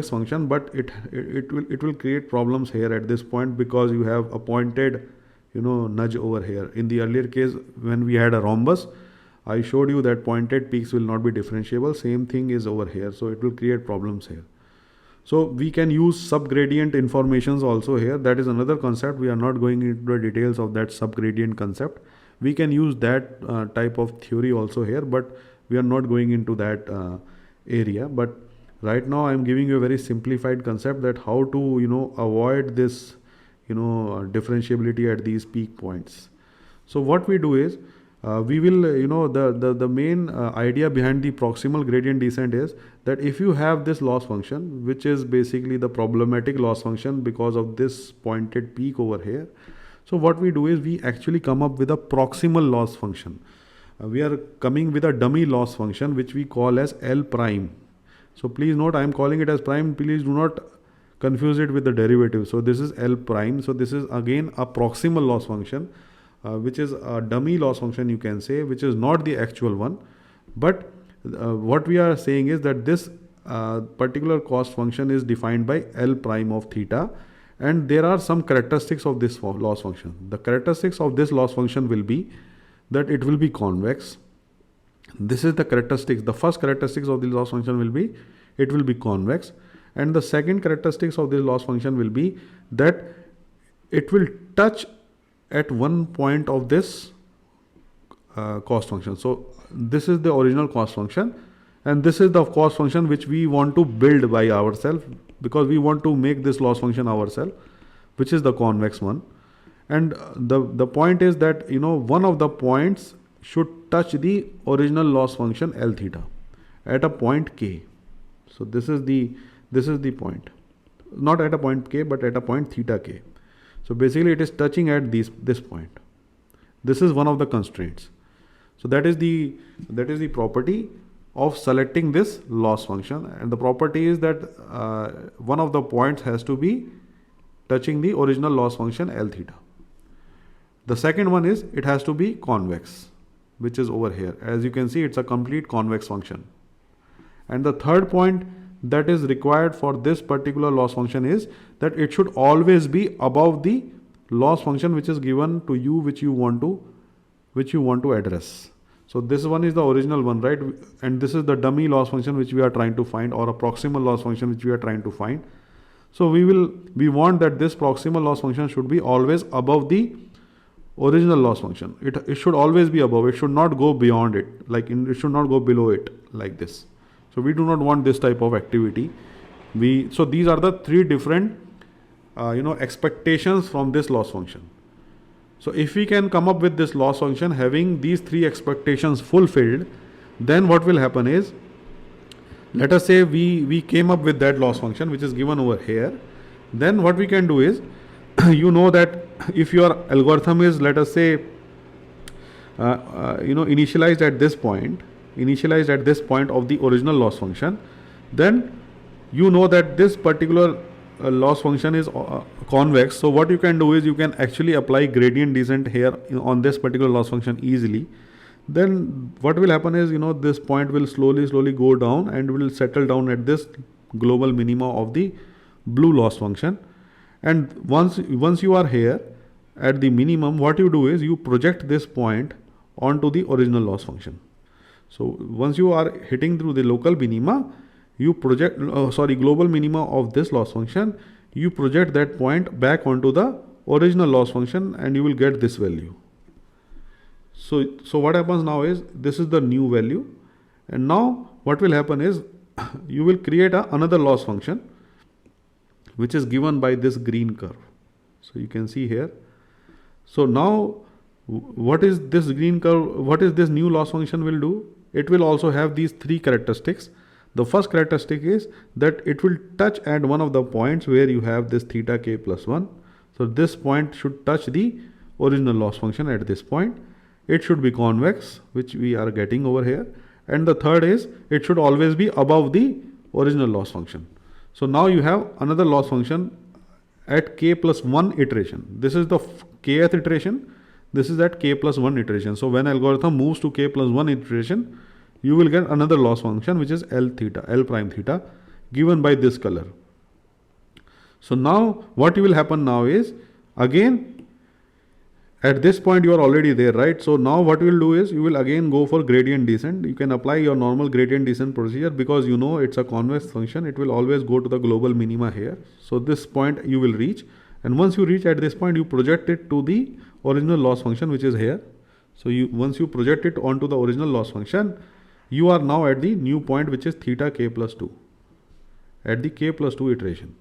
function, but it will create problems here at this point because you have a pointed nudge over here. In the earlier case, when we had a rhombus, I showed you that pointed peaks will not be differentiable. Same thing is over here. So it will create problems here. So we can use subgradient informations also here. That is another concept. We are not going into the details of that subgradient concept. We can use that type of theory also here, but we are not going into that area. But right now I am giving you a very simplified concept that how to avoid this differentiability at these peak points. So what we do is we will the main idea behind the proximal gradient descent is that if you have this loss function, which is basically the problematic loss function because of this pointed peak over here, so what we do is we actually come up with a proximal loss function. We are coming with a dummy loss function which we call as L prime. So please note, I am calling it as prime. Please do not confuse it with the derivative. So this is L prime. So this is again a proximal loss function, which is a dummy loss function, you can say, which is not the actual one. But what we are saying is that this particular cost function is defined by L prime of theta, and there are some characteristics of this loss function. The characteristics of this loss function will be that it will be convex. This is the characteristics. The first characteristics of the loss function will be it will be convex, and the second characteristics of this loss function will be that it will touch at one point of this cost function. So this is the original cost function, and this is the cost function which we want to build by ourselves, because we want to make this loss function ourselves, which is the convex one. And the point is that one of the points should touch the original loss function L theta at a point K. So this is the point, not at a point K but at a point theta K. So basically it is touching at this point. This is one of the constraints. So that is the property of selecting this loss function, and the property is that one of the points has to be touching the original loss function L theta. The second one is it has to be convex, which is over here. As you can see, it's a complete convex function. And the third point that is required for this particular loss function is that it should always be above the loss function which is given to you, which you want to address. So this one is the original one, right? And this is the dummy loss function which we are trying to find, or a proximal loss function which we are trying to find. So we want that this proximal loss function should be always above the original loss function. It should always be above. It should not go beyond it. It should not go below it like this. So we do not want this type of activity. So these are the three different expectations from this loss function. So if we can come up with this loss function having these three expectations fulfilled, then what will happen is, let us say we came up with that loss function which is given over here. Then what we can do is, that if your algorithm is, let us say, initialized at this point of the original loss function, then that this particular loss function is convex. So what you can do is you can actually apply gradient descent here on this particular loss function easily. Then what will happen is, this point will slowly go down and will settle down at this global minima of the blue loss function. And once you are here at the minimum, what you do is you project this point onto the original loss function. So once you are hitting through the local minima, you project global minima of this loss function, you project that point back onto the original loss function, and you will get this value. So what happens now is, this is the new value, and now what will happen is you will create another loss function which is given by this green curve. So you can see here. So now what is this green curve, what is this new loss function will do? It will also have these three characteristics. The first characteristic is that it will touch at one of the points where you have this theta k plus 1. So this point should touch the original loss function at this point. It should be convex, which we are getting over here. And the third is it should always be above the original loss function. So now you have another loss function at k plus 1 iteration. This is the kth iteration. This is at k plus 1 iteration. So when algorithm moves to k plus 1 iteration, you will get another loss function which is L prime theta, given by this color. So now what will happen now is, again, at this point you are already there, right? So now what you will do is you will again go for gradient descent. You can apply your normal gradient descent procedure, because it's a convex function. It will always go to the global minima here. So this point you will reach, and once you reach at this point, you project it to the original loss function which is here. So once you project it onto the original loss function, you are now at the new point which is theta k plus 2 at the k plus 2 iteration.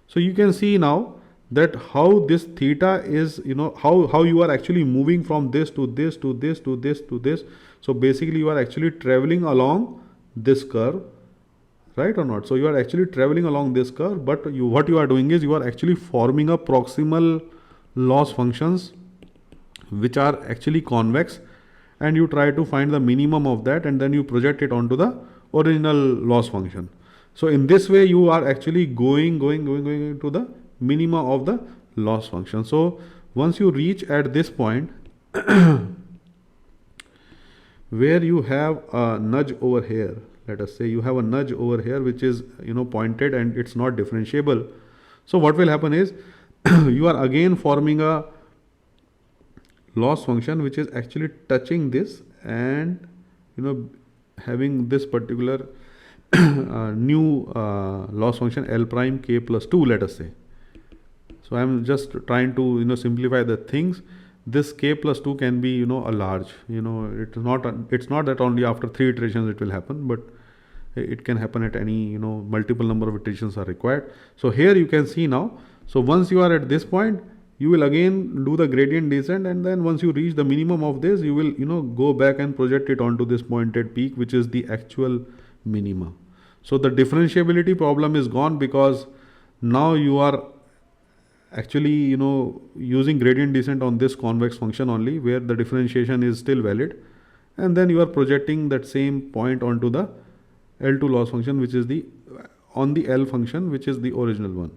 So you can see now that how this theta is, how you are actually moving from this to this to this to this to this. So basically you are actually traveling along this curve, right or not? So you are actually traveling along this curve, but what you are doing is you are actually forming a proximal loss functions which are actually convex, and you try to find the minimum of that, and then you project it onto the original loss function. So in this way you are actually going to the minima of the loss function. So once you reach at this point where you have a nudge over here, let us say you have a nudge over here which is pointed and it's not differentiable. So what will happen is you are again forming a loss function which is actually touching this and having this particular new loss function L prime k plus 2, let us say. So I'm just trying to simplify the things. This k plus 2 can be a large, it's not that only after 3 iterations it will happen, but it can happen at any multiple number of iterations are required. So here you can see now, so once you are at this point, you will again do the gradient descent, and then once you reach the minimum of this, you will go back and project it onto this pointed peak, which is the actual minima. So the differentiability problem is gone, because now you are actually using gradient descent on this convex function only, where the differentiation is still valid, and then you are projecting that same point onto the L2 loss function, which is on the L function, which is the original one.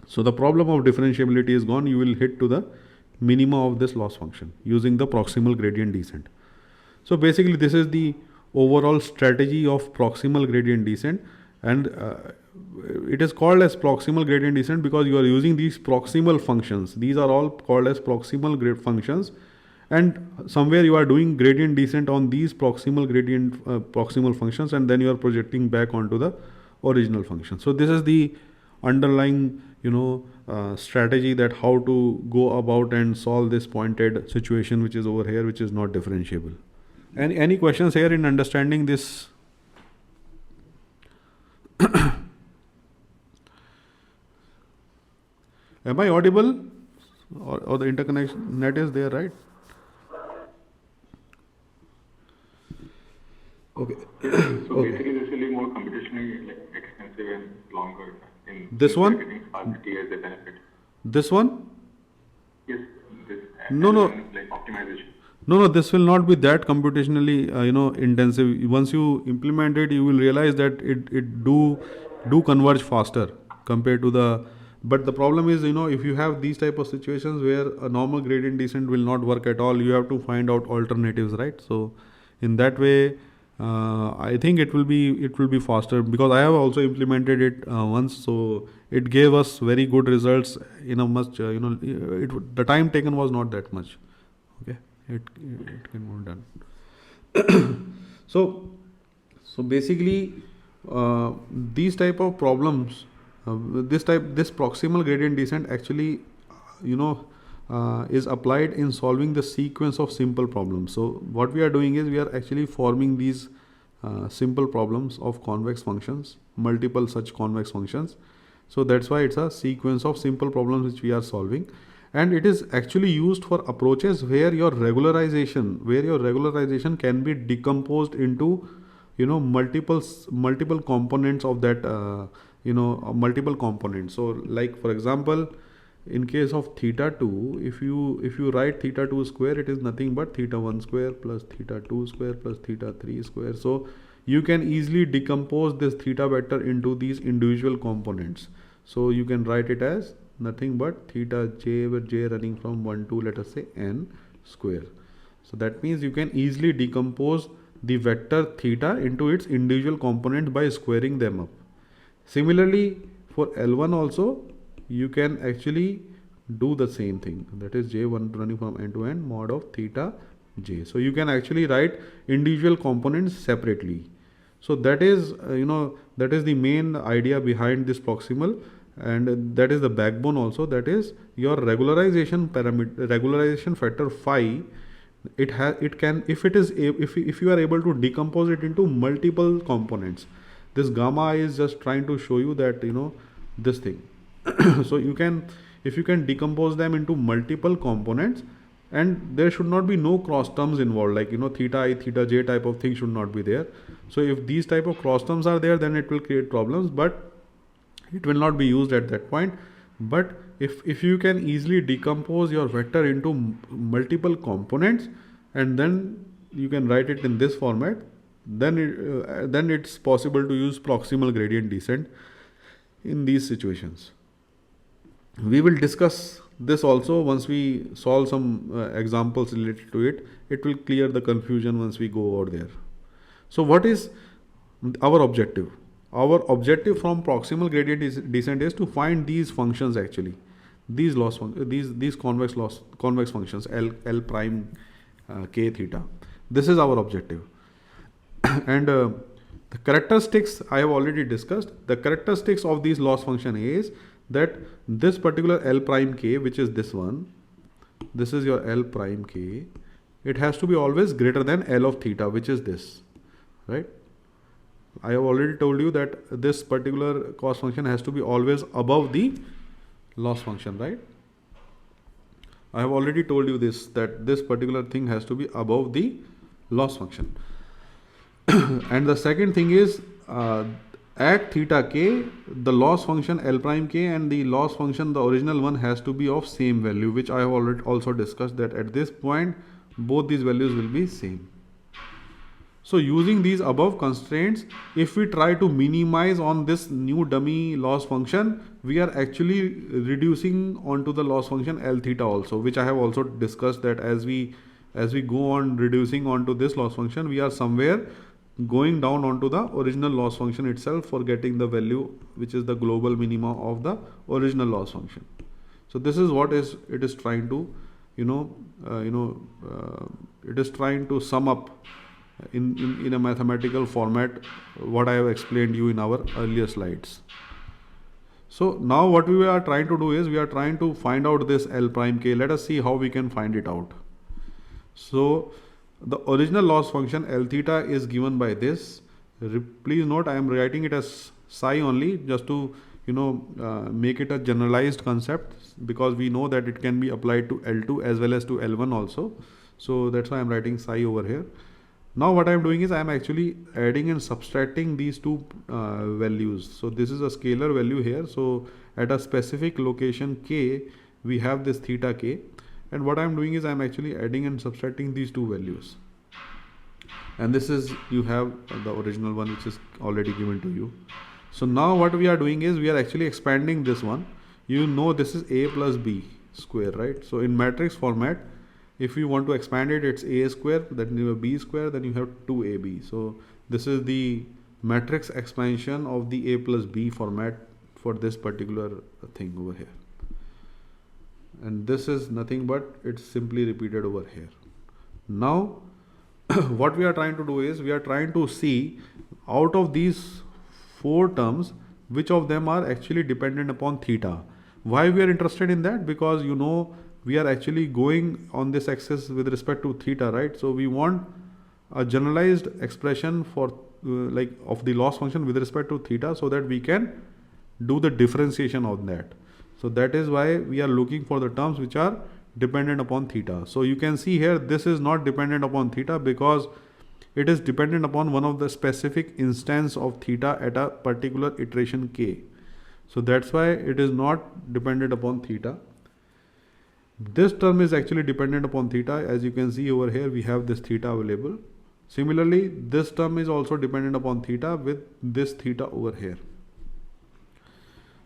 So the problem of differentiability is gone. You will hit to the minima of this loss function using the proximal gradient descent. So basically this is the overall strategy of proximal gradient descent, and it is called as proximal gradient descent because you are using these proximal functions. These are all called as proximal gradient functions, and somewhere you are doing gradient descent on these proximal functions, and then you are projecting back onto the original function. So this is the underlying strategy, that how to go about and solve this pointed situation which is over here, which is not differentiable. Any questions here in understanding this? Am I audible? Or the interconnection net is there, right? Okay. So basically this will be more computationally expensive and longer. This one? Getting sparsity as a benefit. This one? Yes. This No. Optimization. No, this will not be that computationally intensive. Once you implement it, you will realize that it do converge faster compared to the. But the problem is, if you have these type of situations where a normal gradient descent will not work at all, you have to find out alternatives, right? So in that way, I think it will be faster, because I have also implemented it once, so it gave us very good results in a much the time taken was not that much. Okay, it can be done. So basically these type of problems, this proximal gradient descent actually is applied in solving the sequence of simple problems. So what we are doing is we are actually forming these simple problems of convex functions, multiple such convex functions. So that's why it's a sequence of simple problems which we are solving, and it is actually used for approaches where your regularization can be decomposed into multiple components of that multiple components. So like for example, in case of theta 2, if you write theta 2 square, it is nothing but theta 1 square plus theta 2 square plus theta 3 square. So you can easily decompose this theta vector into these individual components. So you can write it as nothing but theta j, with j running from 1 to let us say n square. So that means you can easily decompose the vector theta into its individual components by squaring them up. Similarly, for L1 also, you can actually do the same thing, that is j1 running from n to n mod of theta j. So you can actually write individual components separately. So that is that is the main idea behind this proximal, and that is the backbone also. That is your regularization factor phi. If you are able to decompose it into multiple components. This gamma is just trying to show you that this thing. So if you can decompose them into multiple components, and there should not be no cross terms involved, like theta I, theta j type of thing should not be there. So if these type of cross terms are there, then it will create problems, but it will not be used at that point. But if you can easily decompose your vector into multiple components, and then you can write it in this format, then it's possible to use proximal gradient descent in these situations. We will discuss this also once we solve some examples related to it. It will clear the confusion once we go over there. So what is our objective? our objective from proximal gradient descent is to find these functions actually, these these convex functions L prime k theta. This is our objective. And the characteristics I have already discussed. The characteristics of these loss function is that this particular L prime k, which is this one, this is your L prime k, it has to be always greater than L of theta, which is this, right? I have already told you that this particular cost function has to be always above the loss function, right? I have already told you this, that this particular thing has to be above the loss function. And the second thing is at theta k, the loss function L prime k and the loss function, the original one, has to be of same value, which I have already also discussed that at this point both these values will be same. So using these above constraints, if we try to minimize on this new dummy loss function, we are actually reducing onto the loss function L theta also, which I have also discussed that as we go on reducing onto this loss function, we are somewhere going down onto the original loss function itself for getting the value which is the global minima of the original loss function. So this is what it is trying to it is trying to sum up in a mathematical format what I have explained you in our earlier slides. So now what we are trying to do is we are trying to find out this L prime k. Let us see how we can find it out. So the original loss function L theta is given by this. Please note I am writing it as psi only just to make it a generalized concept, because we know that it can be applied to L2 as well as to L1 also. So that's why I am writing psi over here. Now what I am doing is I am actually adding and subtracting these two values. So this is a scalar value here. So at a specific location k, we have this theta k. And what I am doing is I am actually adding and subtracting these two values. And this is, you have the original one which is already given to you. So now what we are doing is we are actually expanding this one. You know this is a plus b square, right? So in matrix format, if you want to expand it, it's a square, then you have b square, then you have 2ab. So this is the matrix expansion of the a plus b format for this particular thing over here. And this is nothing but it's simply repeated over here. Now what we are trying to do is we are trying to see out of these four terms which of them are actually dependent upon theta. Why we are interested in that? Because we are actually going on this axis with respect to theta, right? So we want a generalized expression for of the loss function with respect to theta, so that we can do the differentiation of that. So that is why we are looking for the terms which are dependent upon theta. So you can see here this is not dependent upon theta because it is dependent upon one of the specific instance of theta at a particular iteration k. So that's why it is not dependent upon theta. This term is actually dependent upon theta. As you can see over here, we have this theta available. Similarly, this term is also dependent upon theta with this theta over here.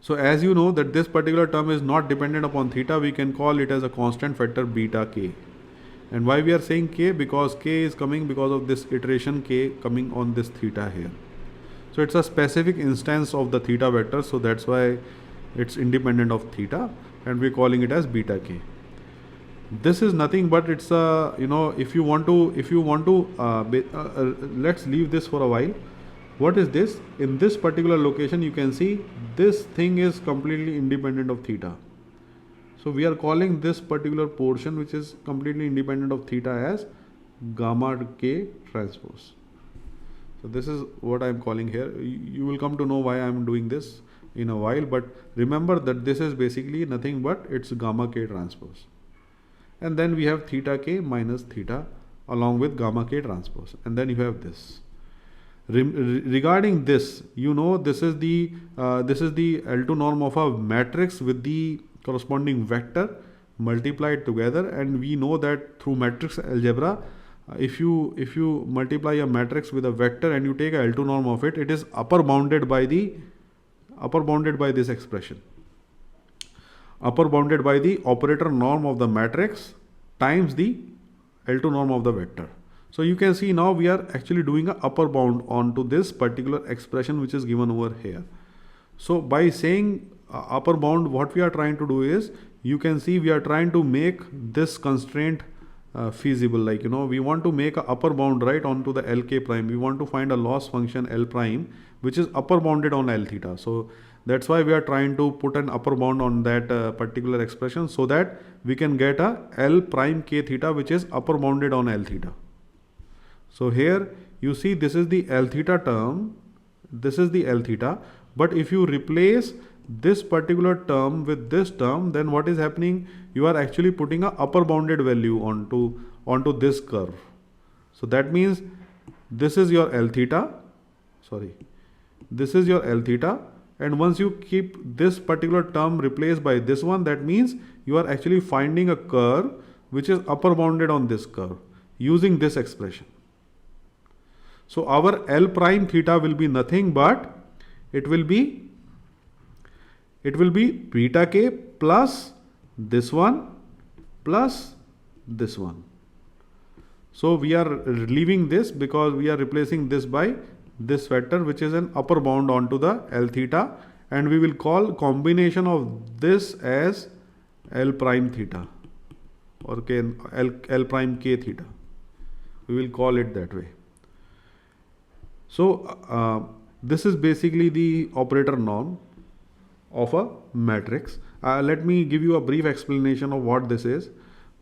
So as you know that this particular term is not dependent upon theta, we can call it as a constant factor beta k. And why we are saying k? Because k is coming because of this iteration k coming on this theta here. So it's a specific instance of the theta vector, so that's why it's independent of theta, and we're calling it as beta k. This is nothing but it's a if you want to let's leave this for a while. What is this? In this particular location, you can see this thing is completely independent of theta. So we are calling this particular portion which is completely independent of theta as gamma k transpose. So this is what I am calling here. You will come to know why I am doing this in a while, but remember that this is basically nothing but it's gamma k transpose. And then we have theta k minus theta along with gamma k transpose, and then you have this. Regarding this, this is the L2 norm of a matrix with the corresponding vector multiplied together, and we know that through matrix algebra, if you multiply a matrix with a vector and you take a L2 norm of it, it is upper bounded by this expression, upper bounded by the operator norm of the matrix times the L2 norm of the vector. So you can see now we are actually doing a upper bound onto this particular expression which is given over here. So by saying upper bound, what we are trying to do is, you can see we are trying to make this constraint feasible. Like, we want to make a upper bound right onto the LK prime. We want to find a loss function L prime which is upper bounded on L theta. So that's why we are trying to put an upper bound on that particular expression, so that we can get a L prime K theta which is upper bounded on L theta. So here you see this is the L theta term, this is the L theta, but if you replace this particular term with this term, then what is happening? You are actually putting a upper bounded value onto this curve. So that means this is your L theta, this is your L theta, and once you keep this particular term replaced by this one, that means you are actually finding a curve which is upper bounded on this curve using this expression. So our L prime theta will be nothing but it will be beta k plus this one plus this one. So we are leaving this because we are replacing this by this vector which is an upper bound onto the L theta, and we will call combination of this as L prime theta, or L prime k theta. We will call it that way. So this is basically the operator norm of a matrix. Let me give you a brief explanation of what this is.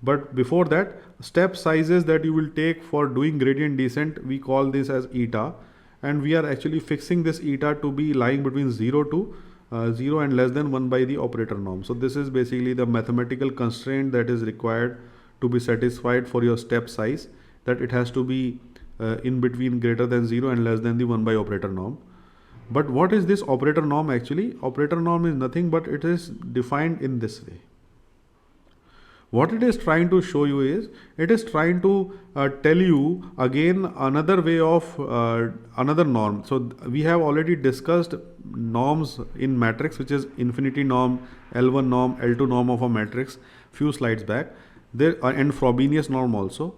But before that, step sizes that you will take for doing gradient descent, we call this as eta, and we are actually fixing this eta to be lying between 0 to 0 and less than 1 by the operator norm. So this is basically the mathematical constraint that is required to be satisfied for your step size, that it has to be in between greater than 0 and less than the 1 by operator norm. But what is this operator norm actually? Operator norm is nothing but it is defined in this way. What it is trying to show you is, it is trying to tell you again another way of another norm. So we have already discussed norms in matrix, which is infinity norm, L1 norm, L2 norm of a matrix few slides back. There and Frobenius norm also.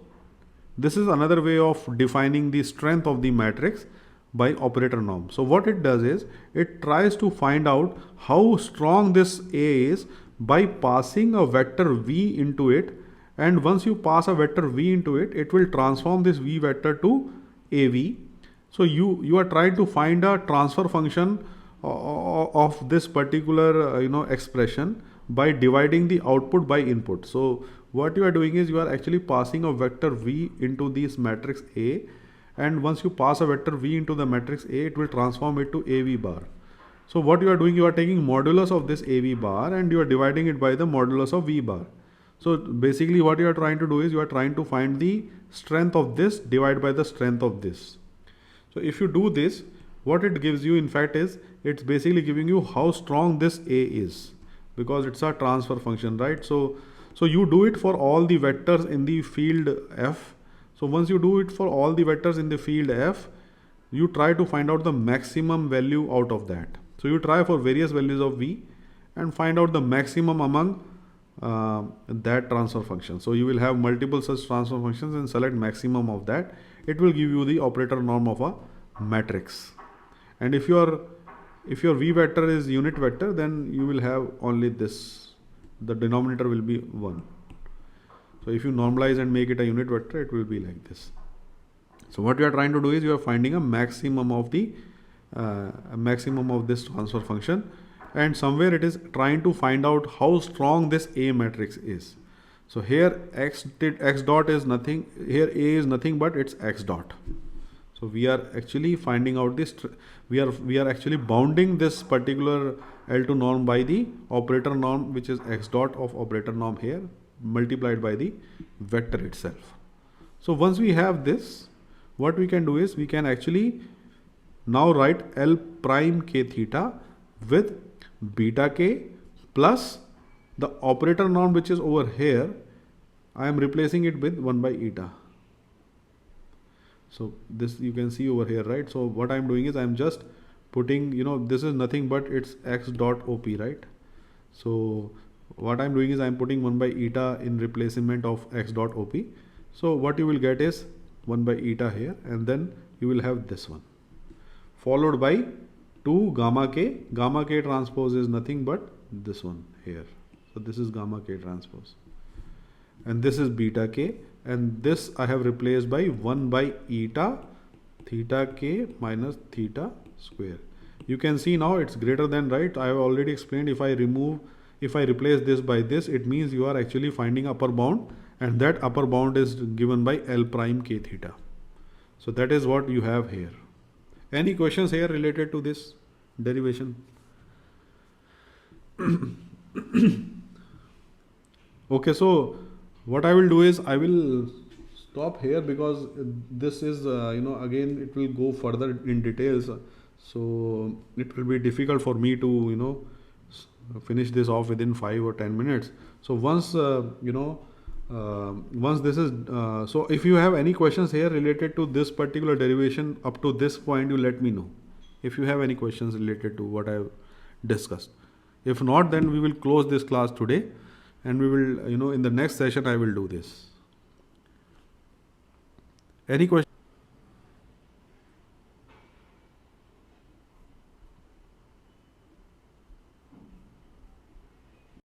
This is another way of defining the strength of the matrix by operator norm. So what it does is, it tries to find out how strong this A is by passing a vector V into it, and once you pass a vector V into it, it will transform this V vector to AV. So you are trying to find a transfer function of this particular expression by dividing the output by input. So what you are doing is, you are actually passing a vector V into this matrix A, and once you pass a vector V into the matrix A, it will transform it to AV bar. So what you are doing, you are taking modulus of this AV bar and you are dividing it by the modulus of V bar. So basically what you are trying to do is, you are trying to find the strength of this divided by the strength of this. So if you do this, what it gives you in fact is, it's basically giving you how strong this A is, because it's a transfer function, right? So you do it for all the vectors in the field F. So once you do it for all the vectors in the field F, you try to find out the maximum value out of that. So you try for various values of V and find out the maximum among that transfer function. So you will have multiple such transfer functions and select maximum of that. It will give you the operator norm of a matrix. And if your V vector is unit vector, then you will have only this. The denominator will be 1. So if you normalize and make it a unit vector, it will be like this. So what you are trying to do is, you are finding a maximum of the this transfer function, and somewhere it is trying to find out how strong this A matrix is. So here x dot is nothing, here A is nothing but it's x dot. So we are actually finding out this, we are actually bounding this particular L2 norm by the operator norm, which is x dot of operator norm here multiplied by the vector itself. So once we have this, what we can do is, we can actually now write L prime k theta with beta k plus the operator norm which is over here. I am replacing it with 1 by eta. So this you can see over here, right? So what I am doing is, I am just putting, this is nothing but it's x dot op, right? So what I am doing is, I am putting 1 by eta in replacement of x dot op. So what you will get is 1 by eta here, and then you will have this one, followed by 2 gamma k. Gamma k transpose is nothing but this one here. So this is gamma k transpose. And this is beta k. And this I have replaced by 1 by eta theta k minus theta square. You can see now it's greater than, right? I have already explained, if I replace this by this, it means you are actually finding upper bound, and that upper bound is given by L prime k theta. So that is what you have here. Any questions here related to this derivation? Okay, so what I will do is I will stop here, because this is again it will go further in details, so it will be difficult for me to finish this off within 5 or 10 minutes. So once once this is so if you have any questions here related to this particular derivation up to this point, you let me know if you have any questions related to what I have discussed. If not, then we will close this class today, and we will in the next session I will do this. Any question?